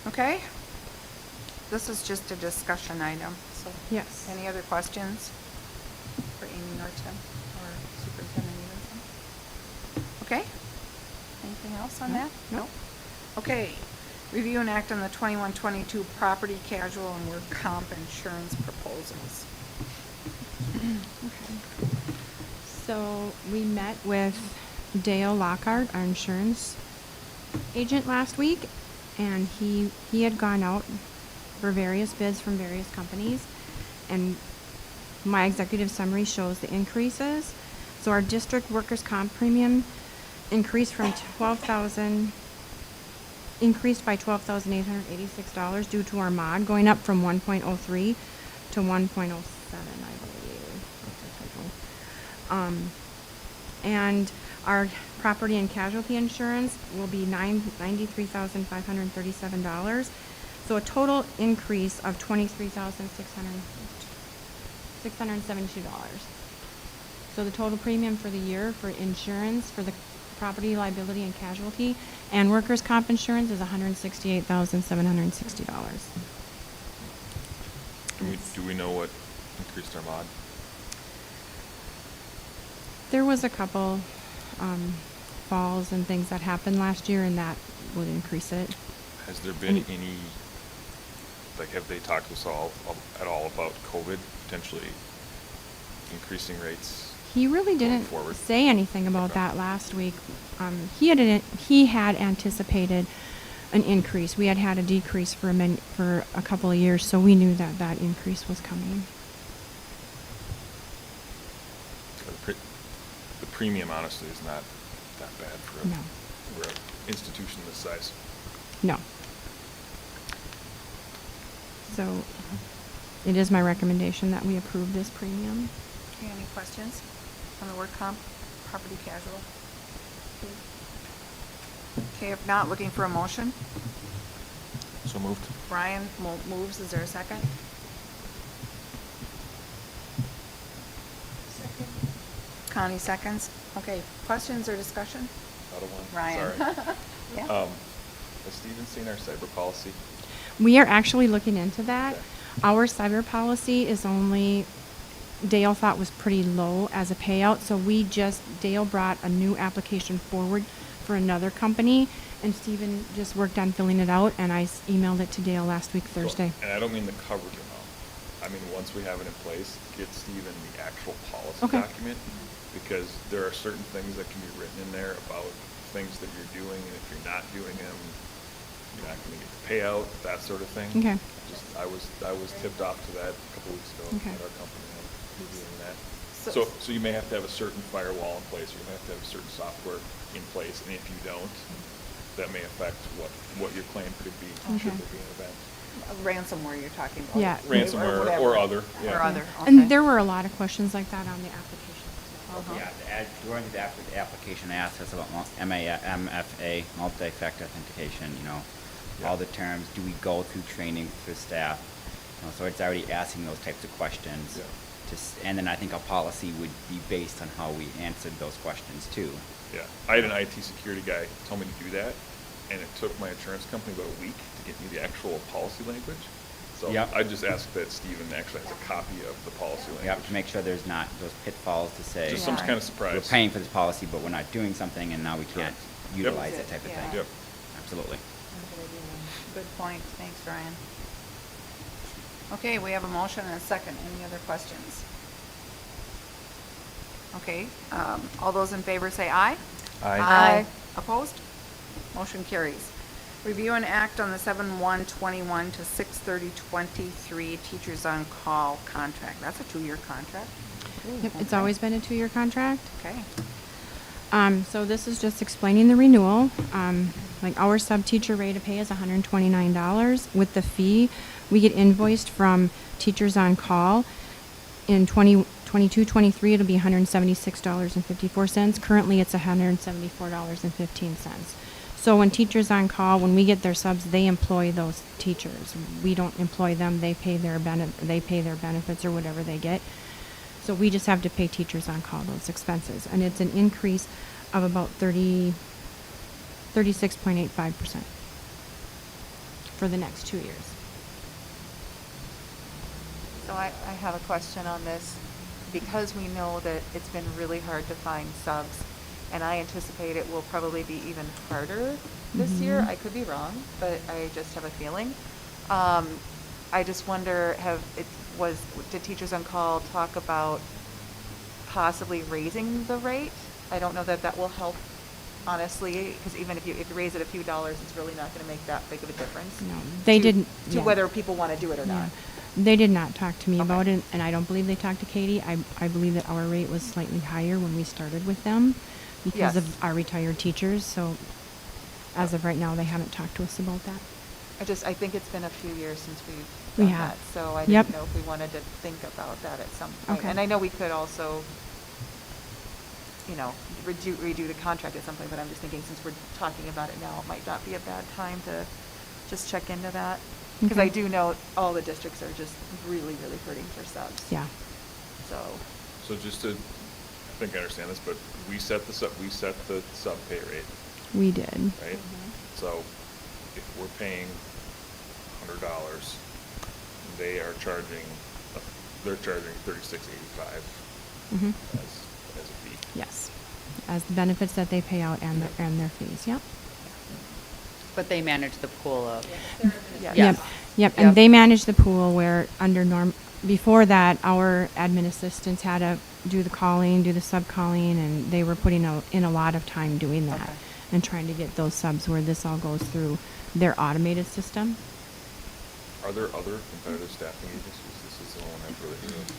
Okay. This is just a discussion item, so.
Yes.
Any other questions for Amy Norton or Superintendent Evenson? Okay. Anything else on that?
Nope.
Okay. Review and act on the 21-22 property casual and work comp insurance proposals.
So we met with Dale Lockhart, our insurance agent last week, and he had gone out for various bids from various companies, and my executive summary shows the increases. So our district workers' comp premium increased by $12,886 due to our mod going up from 1.03 to 1.07, I believe. And our property and casualty insurance will be $93,537. So a total increase of $23,672. So the total premium for the year for insurance for the property, liability, and casualty and workers' comp insurance is $168,760.
Do we know what increased our mod?
There was a couple falls and things that happened last year, and that would increase it.
Has there been any, like, have they talked to us at all about COVID potentially increasing rates?
He really
going
didn't
forward?
say anything about
Okay.
that last week. He had anticipated an increase. We had had a decrease for a couple of years, so we knew that that increase was coming.
The premium honestly is not that bad for
No.
an institution this size.
No. So it is my recommendation that we approve this premium.
Okay, any questions on the work comp, property casual? Okay, if not, looking for a motion.
So moved.
Brian moves, is there a second?
Second.
Connie seconds. Okay, questions or discussion?
Out of one.
Ryan.
Sorry.
Yeah.
Has Steven seen our cyber policy?
We are actually looking into that.
Okay.
Our cyber policy is only, Dale thought was pretty low as a payout, so Dale brought a new application forward for another company, and Stephen just worked on filling it out, and I emailed it to Dale last week, Thursday.
And I don't mean the coverage amount. I mean, once we have it in place, get Steven the actual policy
Okay.
document, because there are certain things that can be written in there about things that you're doing, and if you're not doing them, you're not gonna get the payout, that sort of thing.
Okay.
I was tipped off to that a couple weeks ago
Okay.
at our company, doing that.
So-
So you may have to have a certain firewall in place, or you may have to have a certain software in place, and if you don't, that may affect what your claim could be, should
Okay.
there be an event.
Ransomware you're talking about?
Yeah.
Ransomware
whatever.
or other, yeah.
Or other, okay.
And there were a lot of questions like that on the application.
Uh-huh.
Yeah, during the application asks us about MFA, multi-factor authentication,
Yeah.
all the terms. Do we go through training for staff? So it's already asking those types of questions.
Yeah.
And then I think a policy would be based on how we answered those questions too.
Yeah, I had an IT security guy tell me to do that, and it took my insurance company about a week to get me the actual policy language. So
Yep.
I just asked that Steven actually has a copy of the policy language.
Yeah, to make sure there's not those pitfalls to say.
Just some
Yeah.
kind of surprise.
We're paying for this policy, but we're not doing something, and now we can't
Correct.
utilize
Yep.
it type of
Yeah.
thing.
Yep.
Absolutely.
Good point, thanks, Ryan. Okay, we have a motion and a second. Any other questions? Okay, all those in favor say aye.
Aye.
Opposed? Motion carries. Review and act on the 7/1/21 to 6/30/23 Teachers on Call contract. That's a 2-year contract.
Yep, it's
Okay.
always been a 2-year contract.
Okay.
So this is just explaining the renewal. Like our sub-teacher rate of pay is $129. With the fee, we get invoiced from Teachers on Call. In 2022-23, it'll be $176.54. Currently, it's $174.15. So when Teachers on Call, when we get their subs, they employ those teachers. We don't employ them. They pay their benefits or whatever they get. So we just have to pay teachers on call those expenses, and it's an increase of about 36.85% for the next 2 years.
So I have a question on this. Because we know that it's been really hard to find subs, and I anticipate it will probably be even harder this year.
Mhm.
I could be wrong, but I just have a feeling. I just wonder, did Teachers on Call talk about possibly raising the rate? I don't know that that will help, honestly, because even if you raise it a few dollars, it's really not going to make that big of a difference.
No, they didn't.
To
yeah.
whether people want to do it or not.
Yeah. They did not talk to me
Okay.
about it, and I don't believe they talked to Katie. I believe that our rate was slightly higher when we started with them because
Yes.
of our retired teachers, so as of right now, they haven't talked to us about that.
I think it's been a few years since we've
We
done
have.
that, so I
Yep.
didn't know if we wanted to think about that at some point.
Okay.
And I know we could also, redo the contract at some point, but I'm just thinking since we're talking about it now, it might not be a bad time to just check into that. Because I
Okay.
do know all the districts are just really, really hurting for subs.
Yeah.
So,
So just to, I think I understand this, but we set the sub pay rate,
We did.
right? So if we're paying $100, they're charging 36.85
Mhm.
as a fee.
Yes. As the benefits that they pay out and their fees, yep.
But they manage the pool of,
yeah.
Yes.
Yep,
Yep.
and they manage the pool where before that, our admin assistants had to do the calling, do the sub calling, and they were putting in a lot of time doing that
Okay.
and trying to get those subs where this all goes through their automated system.
Are there other competitive staffing agencies? This is the one I've really heard of.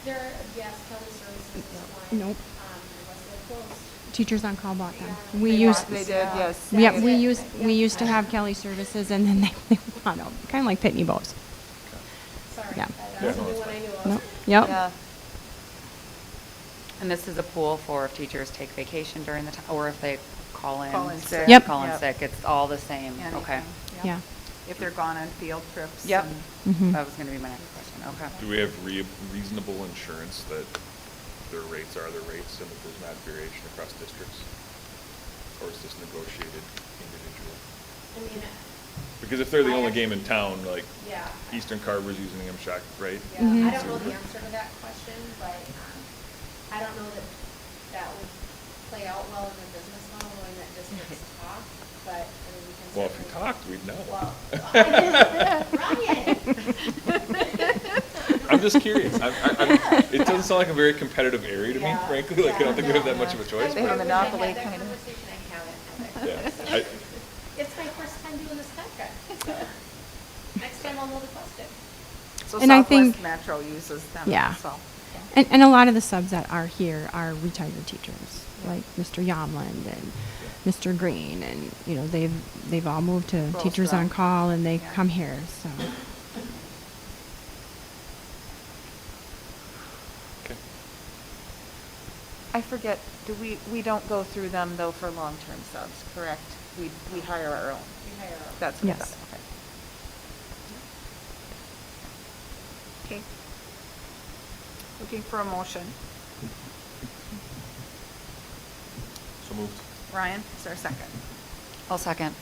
There, yes, Kelly Services is one.
Nope.
Unless they're closed.
Teachers on Call bought them.
Yeah.
We
They
used.
bought- they did, yes.
Yep,
That's
we
it.
used to have Kelly Services, and then they bought out, kind of like Pitney Bowes.
Sorry,
Yeah.
that's the only one I knew of.
Nope. Yep.
Yeah.
and this is a pool for if teachers take vacation during the time, or if they call
Call in
in
sick.
sick.
Yep.
Call in
Yep.
sick, it's all the same, okay.
Anything,
Yeah.
If they're gone on field trips.
Yep.
and-
Mhm.
That was gonna be my next question, okay.
Do we have reasonable insurance that their rates are the rates and that there's not variation across districts? Or is this negotiated individually?
I mean,
Because if they're the
I
only
actually-
game in town, like
yeah.
Eastern Carver's using them, Shock, right?
Yeah,
Mhm.
I don't know the answer to that question, but I don't know that that would play out well in the business model, knowing that districts talk, but, I mean, we can
Well, if we
certainly-
talked, we'd know.
Well, Ryan!
I'm just curious. It doesn't sound like a very competitive area to me,
Yeah,
frankly. Like, I don't think we have that
no,
much of a
no.
choice.
They have a
but-
monopoly
I wish I had
kind
that
of.
conversation, I haven't.
Yeah.
It's my first time doing this contract, so next time I'll know the question.
So
And I
Southwest
think-
Metro uses them,
Yeah.
so.
And a lot of the subs that are here are retired teachers, like Mr. Yomland and Mr. Green, and, they've all moved to Teachers on
Brostrom.
Call, and they
Yeah.
come here, so.
Okay.
I forget, we don't go through them though for long-term subs, correct? We hire our own.
We hire our-
That's what I
Yes.
thought, okay. Okay. Looking for a motion.
So moved.
Ryan, is there a second?
I'll second.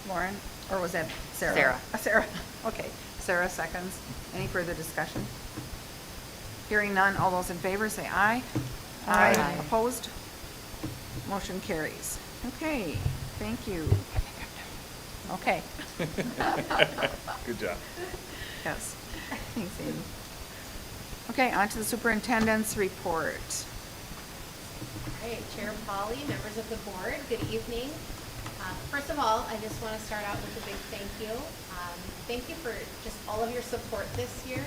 Lauren, or was that Sarah?
Sarah.
Sarah, okay. Sarah seconds. Any further discussion? Hearing none, all those in favor say aye.
Aye.
Opposed? Motion carries. Okay, thank you. Okay,
Good job.
yes. Thanks, Amy. Okay, on to the superintendent's report.
All right, Chair Polly, members of the board, good evening. First of all, I just want to start out with a big thank you. Thank you for just all of your support this year.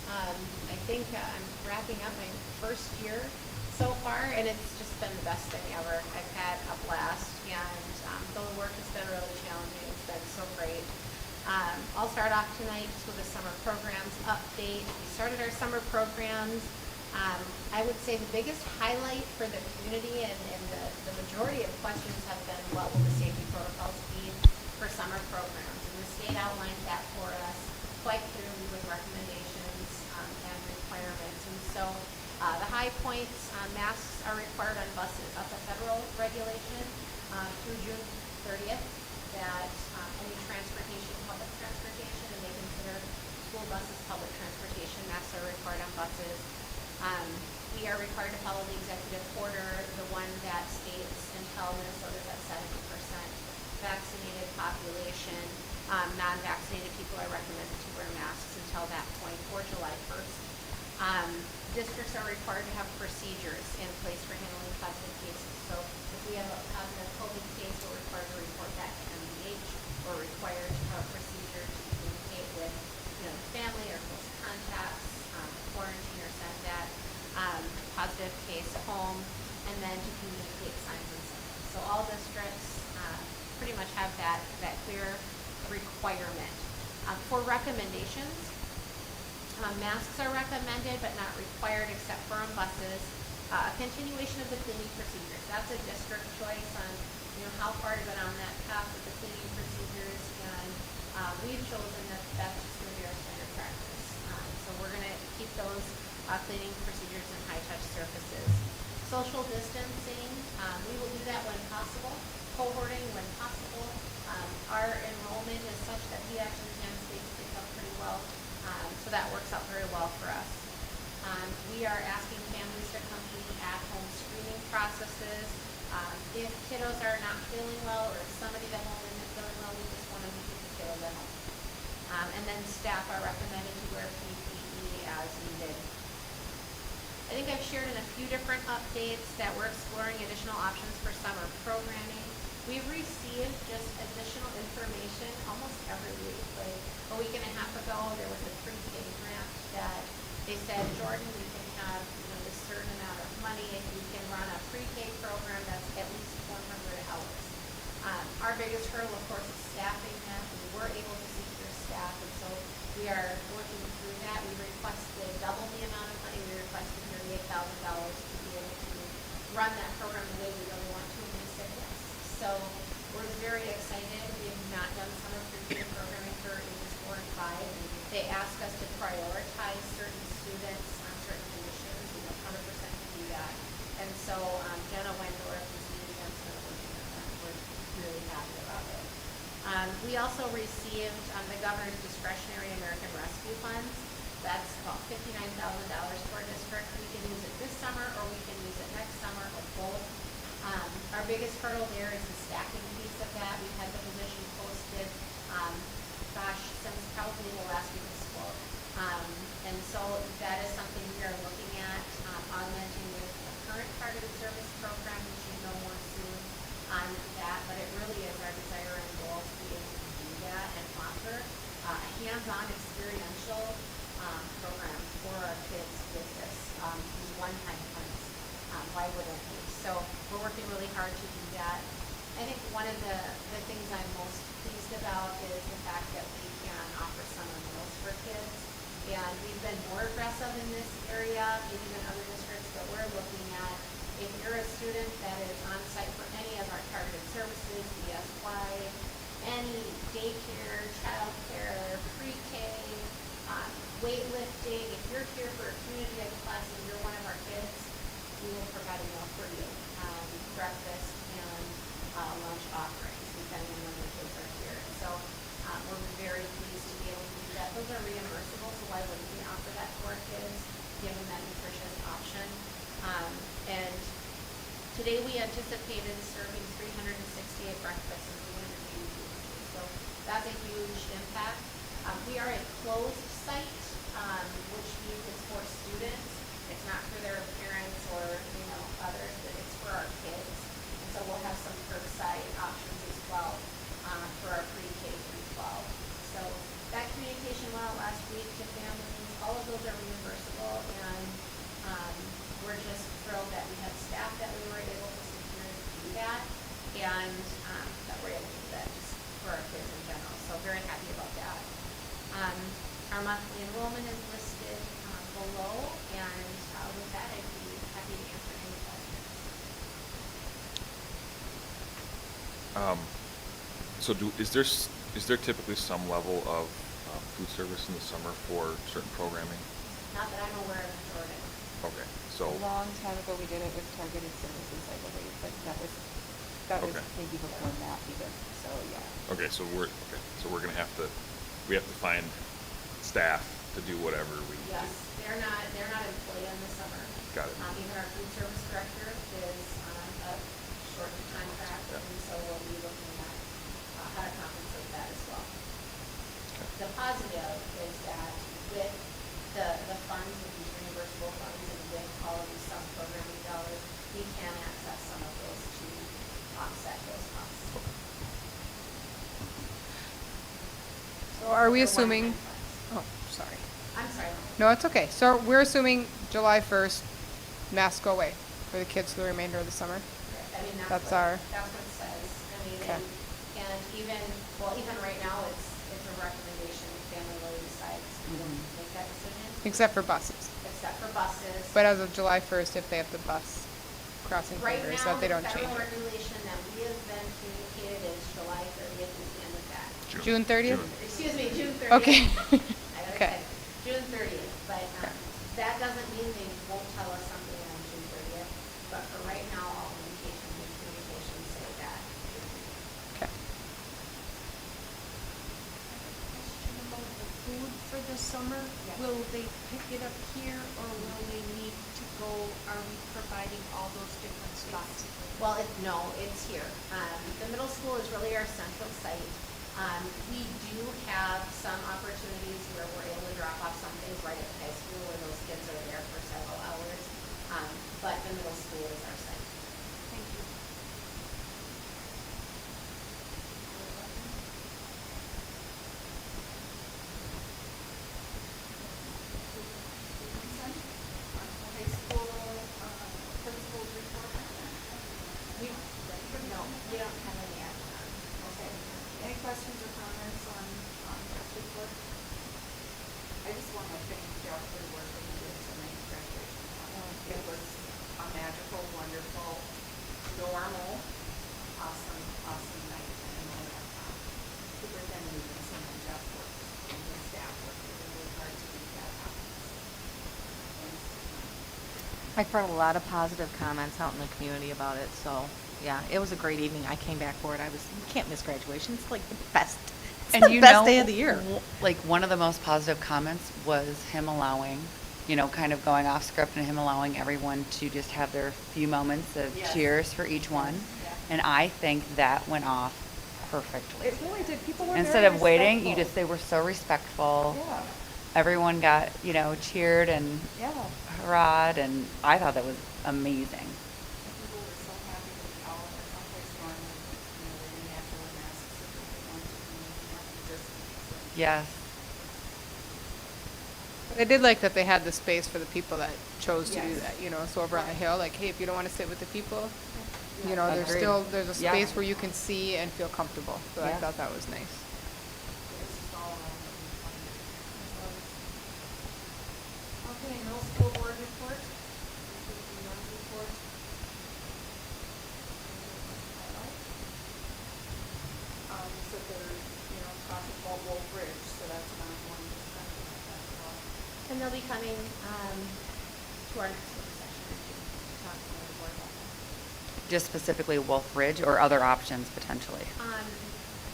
I think I'm wrapping up my first year so far, and it's just been the best thing ever. I've had a blast, and though the work has been really challenging, it's been so great. I'll start off tonight just with a summer programs update. We started our summer programs. I would say the biggest highlight for the community and the majority of questions have been what will the safety protocols be for summer programs? And the state outlined that for us quite clearly with recommendations and requirements. And so The high points, masks are required on buses. That's a federal regulation through June 30th that any transportation, public transportation, and they consider school buses public transportation, masks are required on buses. We are required to follow the executive order, the one that states until Minnesota's at 70% vaccinated population, non-vaccinated people are recommended to wear masks until that point, or July 1st. Districts are required to have procedures in place for handling positive cases. So if we have a positive COVID case, we're required to report that to MDH. We're required to have a procedure to communicate with, the family or close contacts, quarantine or send that positive case home, and then to communicate signs and symptoms. So all districts pretty much have that clear requirement. For recommendations, masks are recommended but not required except for on buses. A continuation of the cleaning procedures. That's a district choice on, how far to go down that path with the cleaning procedures, and we've chosen that that's just going to be our standard practice. So we're going to keep those cleaning procedures and high-touch surfaces. Social distancing, we will do that when possible. Cohorting when possible. Our enrollment is such that we actually can space pick up pretty well. So that works out very well for us. We are asking families to complete at-home screening processes. If kiddos are not feeling well, or if somebody at home isn't feeling well, we just want them to keep the kiddos at home. And then staff are recommended to wear PPE as needed. I think I've shared in a few different updates that we're exploring additional options for summer programming. We've received just additional information almost every week. Like a week and a half ago, there was a pre-K grant that they said, Jordan, you can have this certain amount of money if you can run a pre-K program that's at least 400 hours. Our biggest hurdle, of course, is staffing that. We were able to secure staff, and so we are working through that. We requested double the amount of money. We requested $38,000 to be able to run that program the way we really want to, and they said yes. So we're very excited. We have not done summer pre-K programming for ages 4 and 5. They asked us to prioritize certain students on certain conditions. We 100% to do that. And so Jenna Wendorf and Steve Jensen are working on that. We're really happy about it. We also received the governor's discretionary American Rescue Funds. That's about $59,000 for our district. We can use it this summer, or we can use it next summer, or both. Our biggest hurdle there is the staffing piece of that. We've had the position posted, since probably the last week of school. And so that is something we are looking at, augmenting with a current targeted service program, which you know more soon on that. But it really is our desire and goal to be able to do that and offer a hands-on experiential program for our kids with this one-time funds. Why wouldn't we? So we're working really hard to do that. I think one of the things I'm most pleased about is the fact that we can offer summer meals for kids. And we've been more aggressive in this area, maybe than other districts, but we're looking at if you're a student that is on site for any of our targeted services, ESY, any daycare, childcare, pre-K, weightlifting, if you're here for a community ed class and you're one of our kids, we will provide a meal for you, breakfast and lunch offerings, depending on when the kids are here. So we're very pleased to be able to do that. Those are reimbursable, so why wouldn't we offer that to our kids, given that nutritious option? And today we anticipated serving 368 breakfasts and 382 lunches. So that's a huge impact. We are a closed site, which means it's for students. It's not for their parents or others, but it's for our kids. And so we'll have some curbside options as well for our pre-K through 12. So that communication went out last week to families. All of those are reimbursable, and we're just thrilled that we had staff that we were able to secure to do that, and that we're able to do that just for our kids in general. So very happy about that. Our monthly enrollment is listed below, and with that, I'd be happy to answer any questions.
So is there typically some level of food service in the summer for certain programming?
Not that I'm aware of, Jordan.
Okay, So,
A long time ago, we did it with targeted services, I believe, but that was
Okay.
maybe before that even, so, yeah.
okay, so we're gonna have to, we have to find staff to do whatever we.
Yes, they're not employed in the summer.
Got it.
Even our food service director is on a short contract,
Yeah.
and so we'll be looking at how to compensate that as well.
Okay.
The positive is that with the funds, with these reimbursable funds, and with all of these sub-programming dollars, we can access some of those to offset those costs.
So are we
They're
assuming,
one-time funds.
oh, sorry.
I'm sorry.
No, it's okay. So we're assuming July 1st, masks go away for the kids for the remainder of the summer?
I mean,
That's
what
our-
it says. I mean,
Okay.
and even right now, it's a recommendation, the family really decides to make that decision,
Except for buses.
except for buses.
But as of July 1st, if they have the bus crossing
Right
fingers,
now,
that they
the
don't change
federal
it.
regulation that we have been communicated is July 30th is the end of that.
June 30th?
Excuse me, June 30th.
Okay.
I gotta
Okay.
type. June 30th, but that doesn't mean they won't tell us something on June 30th. But for right now, all indications and communications say that.
Okay.
Question about the food for the summer.
Yes.
Will they pick it up here or will they need to go, are we providing all those different spots?
Well, no, it's here. The middle school is really our central site. We do have some opportunities where we're able to drop off some things right at the high school where those kids are there for several hours. But the middle school is our site.
Thank you.
High school, principal's report.
No, we don't have any action on it.
Okay. Any questions or comments on this report? I just want to thank Jeff for the work that he did tonight, graduation. It was a magical, wonderful, normal, awesome night. And I know that Superintendent Newsom and Jeff worked, and his staff worked really hard to make that happen. Thanks.
I've heard a lot of positive comments out in the community about it, so, yeah, it was a great evening. I came back for it. You can't miss graduation. It's like the best, it's
And
the
you
best
know,
day of the year.
Like, one of the most positive comments was him allowing, kind of going off script and him allowing everyone to just have their few moments of
Yes.
cheers for each one.
Yeah.
And I think that went off perfectly.
It really did, people were
Instead
very
of waiting,
respectful.
they were so respectful.
Yeah,
Everyone got, cheered and
yeah.
hurrahed, and I thought that was amazing.
People were so happy to be out at someplace fun, they didn't have to wear masks if they didn't want to, and they didn't have to distance.
Yes.
But I did like that they had the space for the people that chose to do
Yes.
that, so over on the hill, like, hey, if you don't want to sit with the people,
Agreed.
there's a
Yeah.
space where you can see and feel comfortable. So I
Yeah.
thought that was nice.
It's just all around fun. Okay, middle school board report. This is the young report. You said they're, talking about Wolf Ridge, so that's an ongoing discussion at that point.
And they'll be coming to our next work session to talk to the board about that.
Just specifically Wolf Ridge or other options potentially?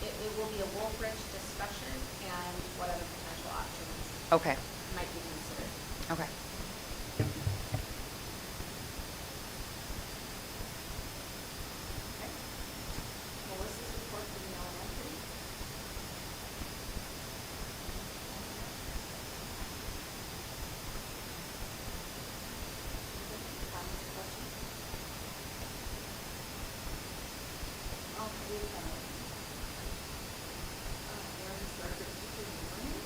It will be a Wolf Ridge discussion and what other potential options
Okay,
might be considered.
okay.
Okay. Melissa's report for the elementary. Comments, questions? Okay, Aaron started teaching and learning.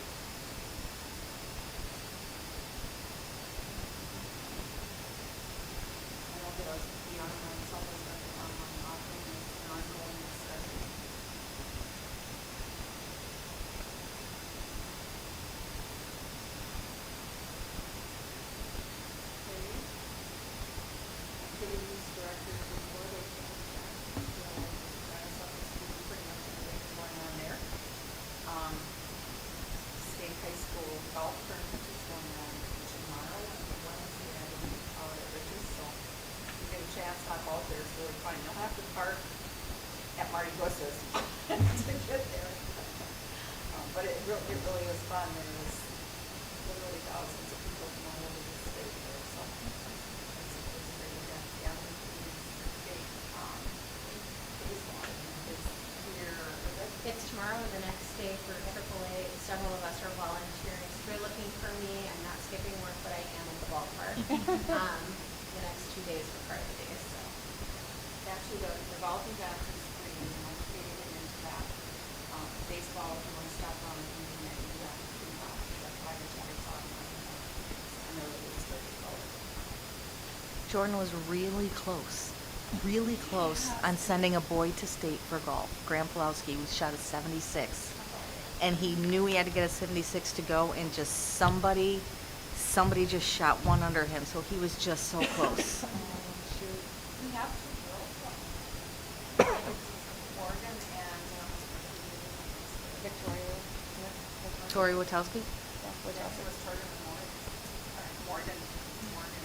I know the online Southwest online offering is an ongoing discussion. Okay. Activities director's report is pretty much everything going on there. State high school golf tournament is going on tomorrow and Wednesday, I believe, out at stop out there is really fun. You'll have to park at Marty Gus's to get there. But it really is fun. There's literally thousands of people from all over the state there, so it's a great event. Yeah, it's big, baseball is here, is it?
It's tomorrow, the next day for AAA. Several of us are volunteering. So if you're looking for me, I'm not skipping work, but I am at the ballpark. The next 2 days for part of the day, so.
Actually, the golf event is free, and I'm fading into that. Baseball, if you want to stop on and do that, you have to do that. That's why it's always on. I know it is very cold.
Jordan was really close on sending a boy to state for golf. Graham Pulowski, who shot a 76. And he knew he had to get a 76 to go, and just somebody just shot one under him, so he was just so close.
We have two girls. Morgan and
Victoria.
Tori Witowski?
Witowski was Jordan and Morgan. Morgan.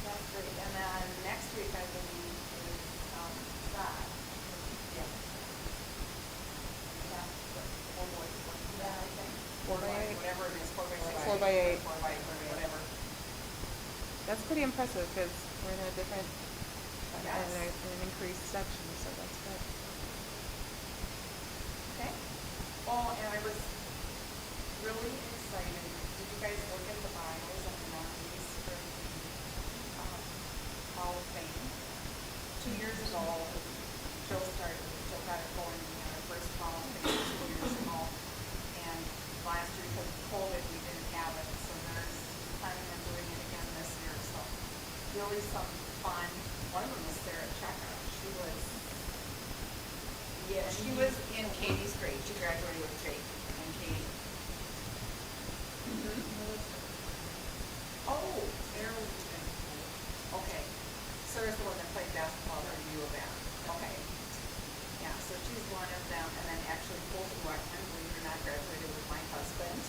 That's great. And then next week, I believe, is Scott. Yeah. Yeah, four boys. Yeah, I think.
4x8.
Whatever it is, 4x6.
4x8.
4x8, whatever.
That's pretty impressive because we're in a different,
Yes.
in an increased section, so that's good.
Okay. Well, and I was really excited. Did you guys look at the bios of the nominees for the Hall of Fame? 2 years ago, Joe got it going. We had our first Hall of Fame 2 years ago. And last year, because of COVID, we didn't have it. So there's planning on doing it again this year. So really some fun. One of them was Sarah Checker. She was in Katie's grade. She graduated with Jake and Katie. Oh, Sarah was in school. Okay. Sarah's the one that played basketball for U of M. Okay. Yeah, so she's one of them. And then actually Colton Weckman, believe it or not, graduated with my husband.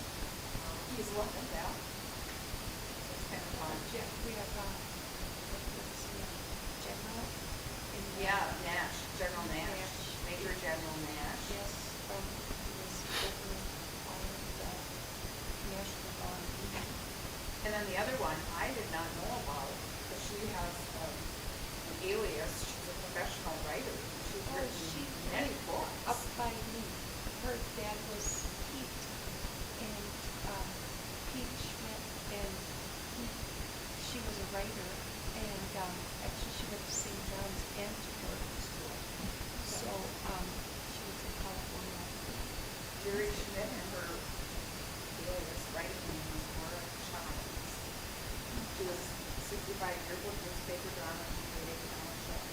He's one of them. So it's kind of fun.
We have, General.
Yeah, Nash, General Nash. Major General Nash.
Yes, he was over on the national bond.
And then the other one, I did not know about, but she has an alias. She's a professional writer. She's written many books.
Up by me. Her dad was Pete, and Pete Schmidt, and she was a writer, and actually she went to St. John's and to Gordon School. So she was in California.
Jerry Schmidt and her alias writing name was Laura Childs. She was 65 yearbook newspaper drama created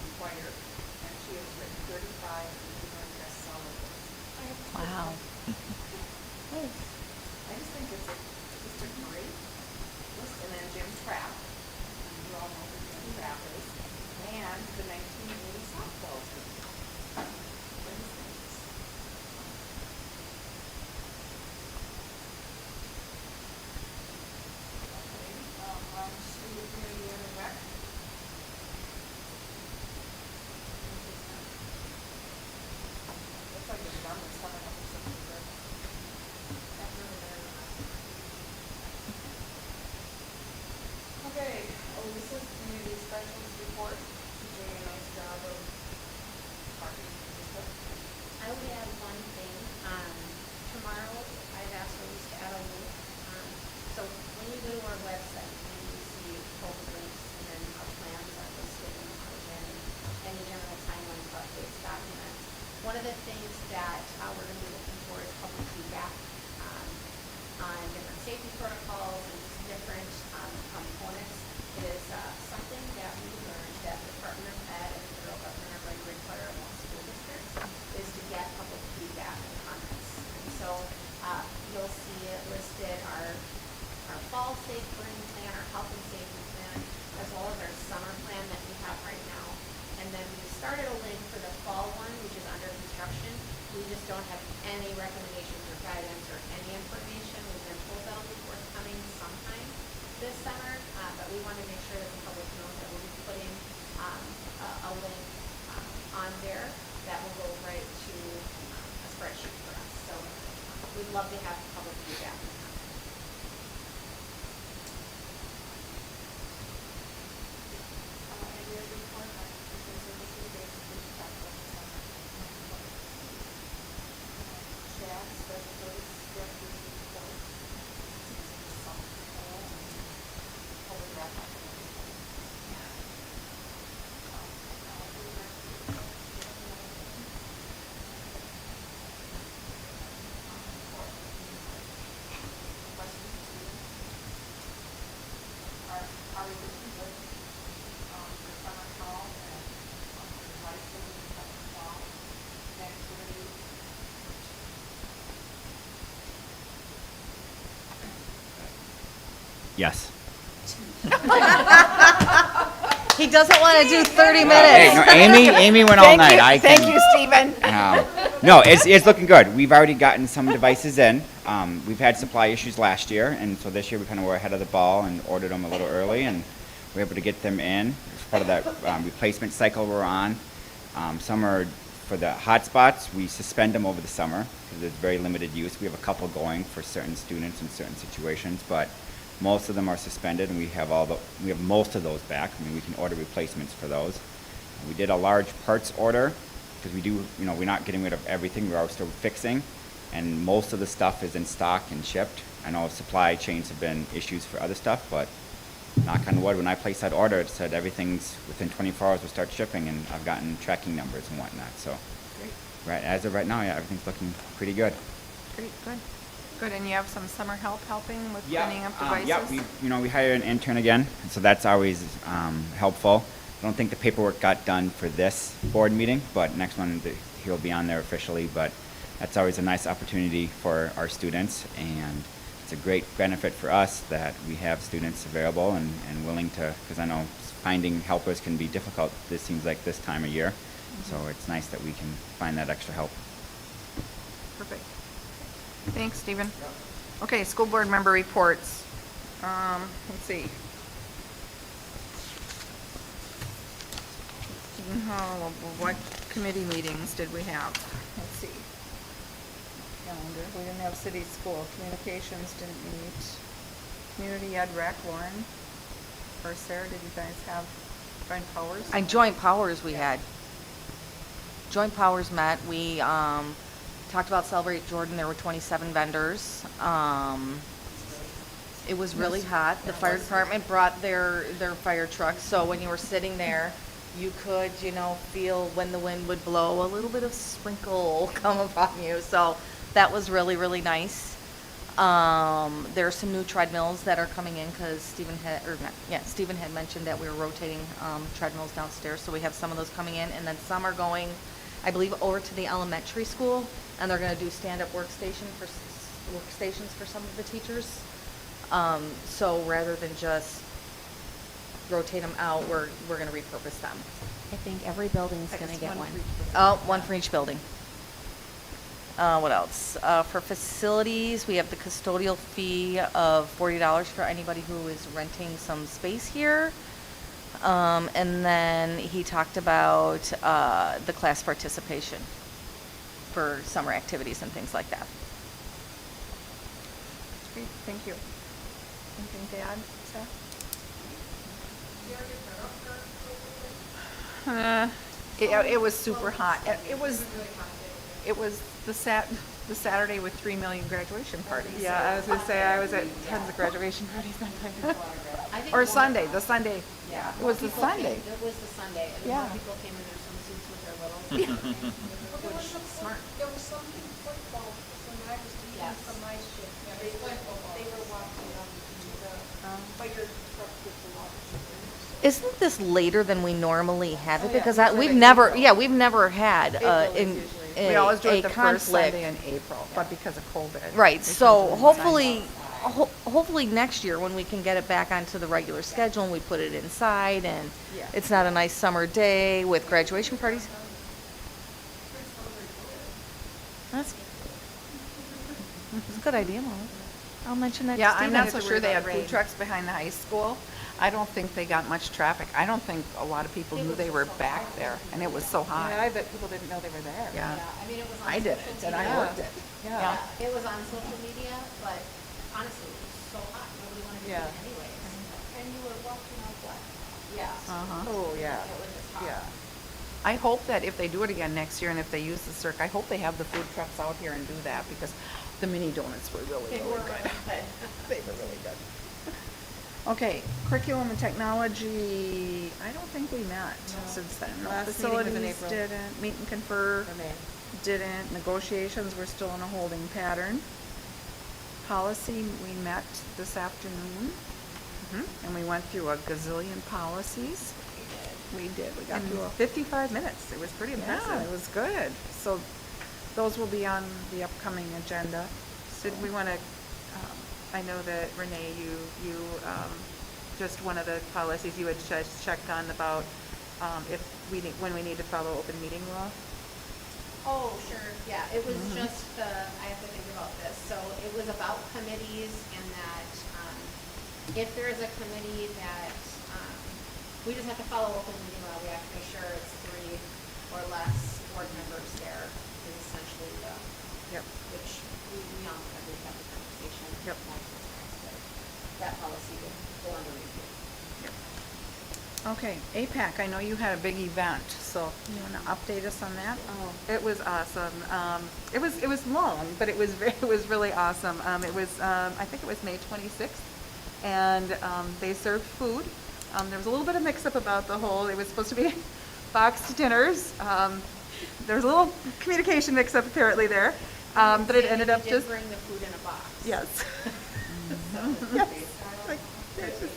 Inquirer, and she has written 35 New York bestseller books.
Wow.
I just think it's just a great list. And then Jim Trapp, you all know who Jim Trapp is, and the 1980 softball team. What is this? Okay, student community and rec. Looks like it's done with 7 up or something good. That's really very nice. Okay, Lisa's community specialist report. She's doing a nice job of marketing Lisa.
I would add one thing. Tomorrow, I've asked Elise to add a link. So when you go to our website, and you see both links, and then our plans are listed in the margin, and any general timeline for updates documents. One of the things that we're going to be looking for is public feedback on different safety protocols and just different components. It is something that we learned that the Department of Ed and the federal government are going to require of all school districts is to get public feedback and comments. And so you'll see it listed, our fall safe learning plan, our health and safety plan, as well as our summer plan that we have right now. And then we started a link for the fall one, which is under construction. We just don't have any recommendations or guidance or any information. We've been told that'll be forthcoming sometime. would love to have public feedback.
In your report, because this is basically talk about the summer. Chad says that it's directly report. Some over that. Are we looking good for summer call and advice for the summer call activity?
Yes.
He doesn't want to do 30
Hey,
minutes.
no, Amy went all night. I
Thank
can-
you, Stephen.
No, it's looking good. We've already gotten some devices in. We've had supply issues last year, and so this year we kind of were ahead of the ball and ordered them a little early, and we were able to get them in. It's part of that replacement cycle we're on. Some are for the hotspots. We suspend them over the summer because there's very limited use. We have a couple going for certain students in certain situations, but most of them are suspended, and we have most of those back. I mean, we can order replacements for those. We did a large parts order because we're not getting rid of everything. We're still fixing, and most of the stuff is in stock and shipped. I know supply chains have been issues for other stuff, but knock on wood, when I placed that order, it said everything's within 24 hours will start shipping, and I've gotten tracking numbers and whatnot. So, right as of right now, yeah, everything's looking pretty good.
Great, good. Good, and you have some summer help helping with
Yeah,
cleaning up devices?
Yeah, we hired an intern again, and so that's always helpful. I don't think the paperwork got done for this board meeting, but next one he'll be on there officially. But that's always a nice opportunity for our students, and it's a great benefit for us that we have students available and willing to, because I know finding helpers can be difficult. This seems like this time of year, so it's nice that we can find that extra help.
Perfect. Thanks, Stephen. Okay, school board member reports. Let's see. What committee meetings did we have? Let's see. Calendar, we didn't have city school. Communications didn't meet. Community ed rec, Lauren or Sarah, did you guys have joint powers?
Joint powers we had. Joint powers met. We talked about Celebrate Jordan. There were 27 vendors. It was really hot. The fire department brought their fire trucks, so when you were sitting there, you could, feel when the wind would blow, a little bit of sprinkle come upon you. So that was really, really nice. There are some new treadmills that are coming in because Stephen had mentioned that we were rotating treadmills downstairs, so we have some of those coming in, and then some are going, I believe, over to the elementary school, and they're going to do stand-up workstations for some of the teachers. So rather than just rotate them out, we're going to repurpose them.
I think every building's gonna get one.
Oh, one for each building. What else? For facilities, we have the custodial fee of $40 for anybody who is renting some space here. And then he talked about the class participation for summer activities and things like that.
Great, thank you. Anything to add, Sarah? It was super hot. It was the Saturday with 3 million graduation parties.
Yeah, I was gonna say, I was at tons of graduation parties that night.
I think
Or
more-
Sunday, the Sunday.
Yeah.
It was the
More people
Sunday.
came- It was the Sunday, and
Yeah.
more people came in their swimsuits with their little.
There was
Smart.
There was something football when I was leaving
Yes.
from my shift. They were walking on the fire truck with the water.
Isn't this later than we normally have it?
Oh, yeah,
Because
usually
we've
in
never,
April.
we've never had
We always do
a
it the first
conflict.
Sunday in April, but because of COVID.
Right,
we
so
couldn't
hopefully,
sign off.
hopefully next year when we can get it back onto the regular schedule and we put it inside and
Yeah.
it's not a nice summer day with graduation parties. That's a good idea, Molly. I'll mention that to
Yeah,
Steve.
I'm not so sure they had food trucks behind the high school.
I don't think they got much traffic. I don't think a lot of people
It
knew
was
they
just
were
so
back
hot.
there, and it was so
Yeah, I
hot.
bet people didn't know they were there.
Yeah.
I mean, it was on
I did
social
it, and I
media.
worked it.
Yeah.
It was on social media, but honestly, it was so hot, nobody wanted to do
Yeah.
it anyways.
And you were walking on black.
Yeah.
Uh-huh.
Oh, yeah.
It was just hot.
Yeah.
I hope that if they do it again next year and if they use the circ, I hope they have the food trucks out here and do that because the mini donuts were really,
They
really
were
good.
really good.
They were really good. Okay, curriculum and technology, I don't think we met since then. No,
Last meeting was in
facilities
April.
didn't, meet and confer
For May.
didn't, negotiations were still in a holding pattern. Policy, we met this afternoon, and we went through a gazillion policies. We did, we got
In
through
55 minutes. It was pretty
yeah,
impressive.
it was good. So those will be on the upcoming agenda.
Did we want to, I know that Renee, you, just one of the policies you had just checked on about if we need, when we need to follow open meeting law?
Oh, sure, yeah, it was just I have to think about this, so it was about committees and that, if there is a committee that, we just have to follow open meeting law, we have to make sure it's 3 or less board members there, is essentially the,
Yep.
which we all have, we have the conversation.
Yep.
But that policy would go under review.
Okay, APAC, I know you had a big event, so you want to update us on that?
Oh, it was awesome. It was long, but it was it was really awesome. It was I think it was May 26th, and they served food. There was a little bit of mix-up about the whole. It was supposed to be boxed dinners. There was a little communication mix-up apparently there, but it ended up
We
just
did bring the food in a box.
yes.
Yes.
Like,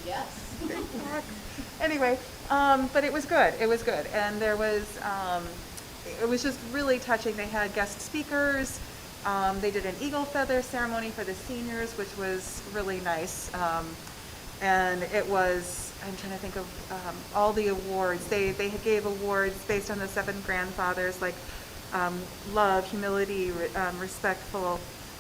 Yes.
Anyway, but it was good. It was good, and there was it was just really touching. They had guest speakers. They did an eagle feather ceremony for the seniors, which was really nice. And it was, I'm trying to think of all the awards. They gave awards based on the 7 grandfathers, like love, humility, respectful,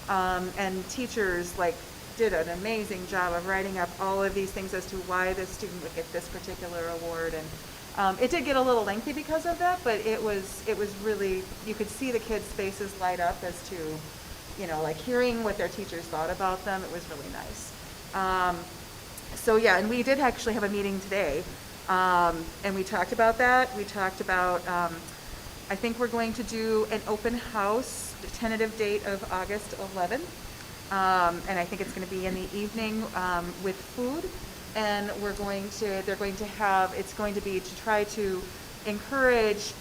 and teachers like did an amazing job of writing up all of these things as to why this student would get this particular award. And it did get a little lengthy because of that, but it was really, you could see the kids' faces light up as to, you know, like hearing what their teachers thought about them. It was really nice. So yeah, and we did actually have a meeting today, and we talked about that. We talked about, I think we're going to do an open house, the tentative date of August 11th. And I think it's going to be in the evening with food, and they're going to be to try to encourage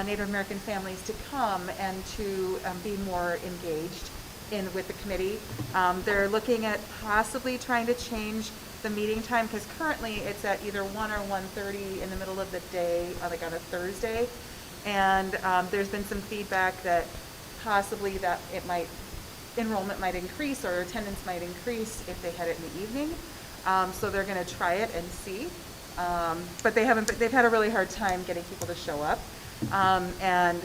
Native American families to come and to be more engaged with the committee. They're looking at possibly trying to change the meeting time, because currently it's at either 1 or 1:30 in the middle of the day, like on a Thursday. And there's been some feedback that possibly that enrollment might increase or attendance might increase if they had it in the evening. So they're going to try it and see. But they've had a really hard time getting people to show up. And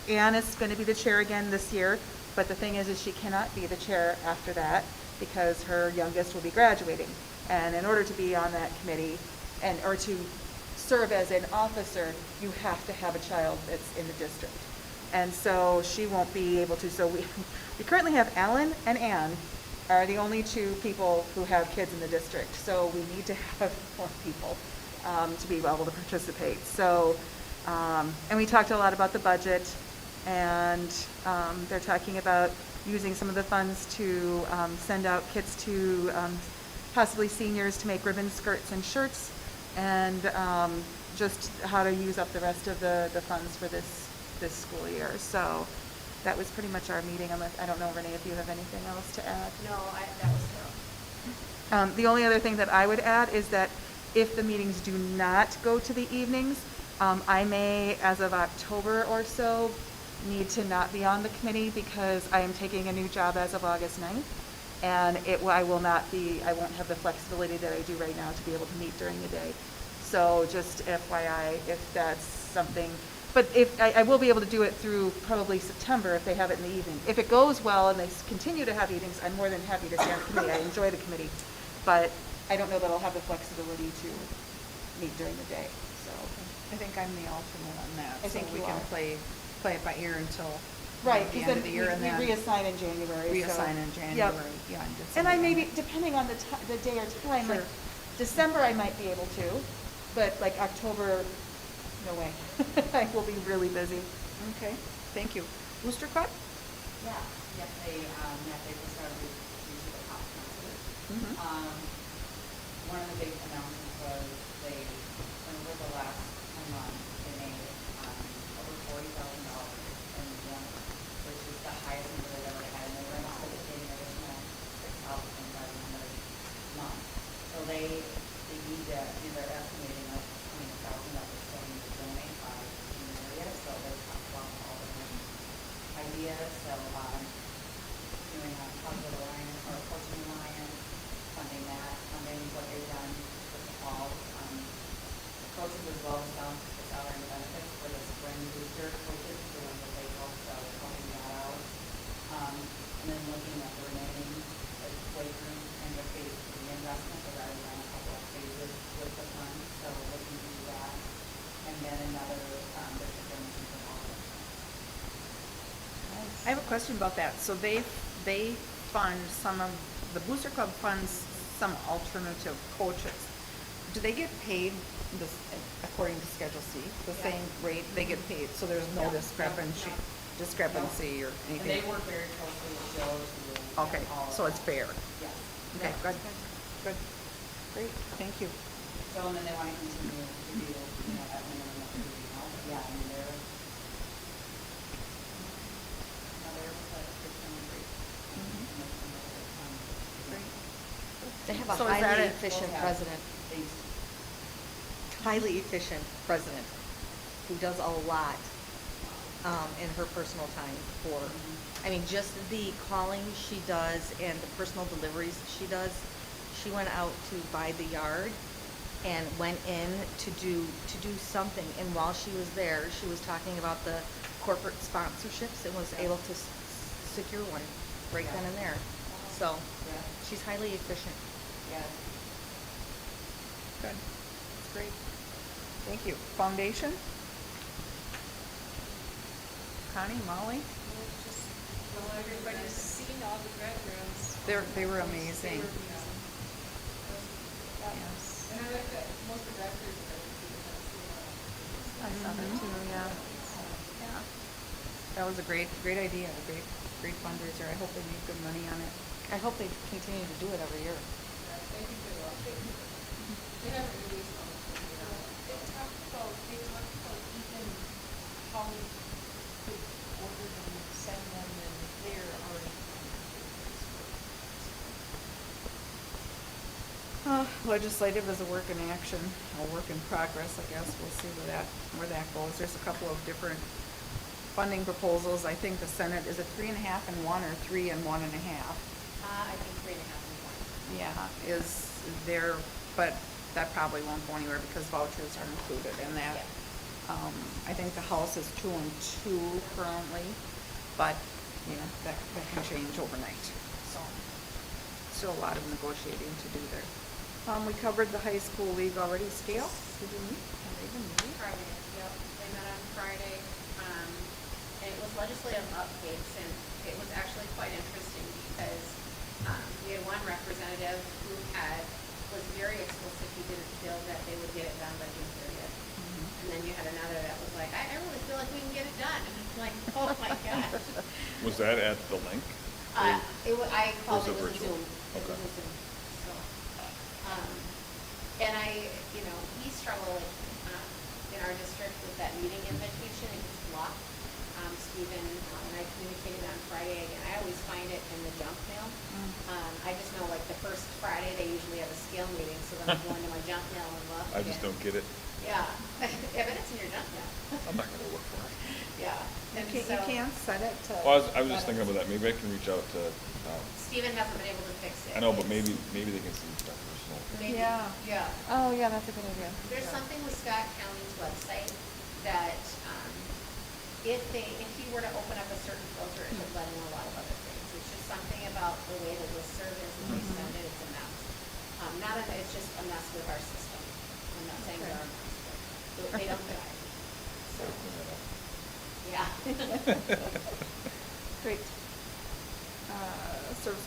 Anne is going to be the chair again this year, but the thing is she cannot be the chair after that because her youngest will be graduating. And in order to be on that committee or to serve as an officer, you have to have a child that's in the district. And so she won't be able to. So we currently have Alan and Ann are the only 2 people who have kids in the district. So we need to have more people to be able to participate. So, and we talked a lot about the budget, and they're talking about using some of the funds to send out kits to possibly seniors to make ribbon skirts and shirts, and just how to use up the rest of the funds for this school year. So that was pretty much our meeting. I don't know, Renee, if you have anything else to add.
No, that was thorough.
The only other thing that I would add is that if the meetings do not go to the evenings, I may, as of October or so, need to not be on the committee because I am taking a new job as of August 9th. And I won't have the flexibility that I do right now to be able to meet during the day. So just FYI, if that's something, but if I will be able to do it through probably September if they have it in the evening. If it goes well and they continue to have evenings, I'm more than happy to stay on the committee. I enjoy the committee. But I don't know that I'll have the flexibility to meet during the day, so.
I think I'm the alternate on that.
I think
so we
you
can
are.
play it by ear until
Right,
the
because
end
then
of the year, and then
we reassign in January, so.
reassign in
Yep.
January. Yeah, and
And I may
December.
be, depending on the day or time, like,
Sure.
December I might be able to, but like October, no way. I will be really busy.
Okay, thank you. Booster Club?
Yeah, they just started using the pop concert.
Mhm.
One of the big announcements was over the last 10 months, they made, over $40,000 in donors, which is the highest number they've ever had, and they were anticipating an additional 6,500 months. So they need to, they're estimating like 20,000 that they're still need to donate by in the area, so they talked about all the different ideas, so, doing a Positive Alliance or a Coaching Alliance, funding that, funding what they've done with the fall, coaches as well as the salary and benefits for the spring booster coaches for the April, so helping that out. And then looking at the remaining like weight room and the phase reinvestment, so rather than a couple of phases with the funds, so looking to do that. And then another district donation for all of them.
I have a question about that. So they fund the Booster Club funds some alternative coaches. Do they get paid this, according to Schedule C, the
Yeah.
same rate they get paid? So there's no
Yeah.
discrepancy or
And
anything?
they work very closely with Joe to
Okay,
all of
so it's
that.
fair.
Yes.
Okay, good, good. Great, thank you.
So, and then they want to continue to do, that minimum of 3 but yeah, I mean, they're, like, great.
They have a
So is that
highly
it?
efficient
Yeah.
president,
Thanks.
highly efficient president who does a lot in her personal time for, I mean, just the calling she does and the personal deliveries she does. She went out to buy the yard and went in to do something. And while she was there, she was talking about the corporate sponsorships and was able to secure one right then and there. So
Yeah.
she's highly efficient.
Yeah.
Good, that's great. Thank you. Foundation? Connie, Molly?
Well, everybody's seen all the veterans.
They were amazing.
They were amazing.
Yes.
And I like that most of that is
I saw that too, yeah.
Yeah. That was a great idea, a great fundraiser. I hope they make good money on it.
I hope they continue to do it every year.
They think they will. They haven't released all of them. They talked about even how we could order them and send them, and they're already.
Legislative is a work in action, a work in progress, I guess. We'll see where that goes. There's a couple of different funding proposals. I think the Senate, is it 3.5 and 1 or 3 and 1.5?
I think 3.5 and 1.
Yeah, is there, but that probably won't go anywhere because vouchers are included in that. I think the House is 2 and 2 currently, but, that can change overnight. So, still a lot of negotiating to do there. We covered the high school league already. Scale? Did you meet? Have they been meeting?
Friday, yep, they met on Friday, and it was legislative updates, and it was actually quite interesting because, we had one representative who was very explicit, he didn't feel that they would get it done by June 30th. And then you had another that was like, I really feel like we can get it done, and I'm like, oh my gosh.
Was that at the link?
I called
Was
it
it
was a
virtual?
Zoom. It
Okay.
was a Zoom, so. And we struggle in our district with that meeting invitation, it gets blocked. Stephen, and I communicated on Friday, and I always find it in the junk mail. I just know like the first Friday, they usually have a scale meeting, so then I go into my junk mail and look.
I just don't get it.
Yeah, yeah, but it's in your junk mail.
I'm not gonna look for it.
Yeah. And
You
so
can't set it to.
Well, I was just thinking about that. Maybe I can reach out to,
Stephen hasn't been able to fix it.
I know, but
It's-
maybe they can see stuff personal.
Maybe,
Yeah.
yeah.
Oh, yeah, that's a good idea.
There's something with Scott County's website that, if he were to open up a certain filter, it would let in a lot of other things. It's just something about the way the listserv is, and they send it, it's a mess. not a, it's just a mess with our system. I'm not saying they're a mess, but they don't drive. So, yeah.
Great. Service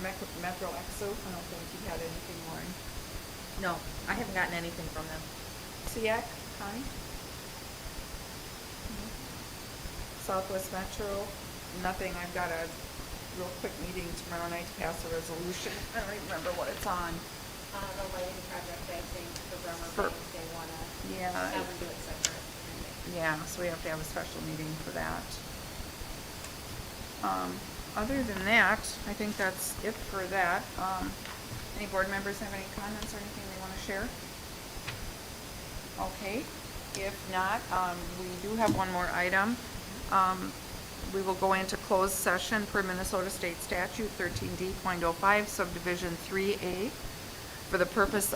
Metro Exo, I don't think you had anything, Lauren.
No, I haven't gotten anything from them.
SEAC, Connie? Southwest Metro, nothing. I've got a real quick meeting tomorrow night to pass a resolution. I don't even remember what it's on.
The lighting project, I think, the Bremer
For-
Bank, they wanna
Yeah,
have them do it separate.
yeah, so we have to have a special meeting for that. Other than that, I think that's it for that. Any board members have any comments or anything they want to share? Okay, if not, we do have one more item. We will go into closed session per Minnesota State Statute 13D.05 subdivision 3A for the purpose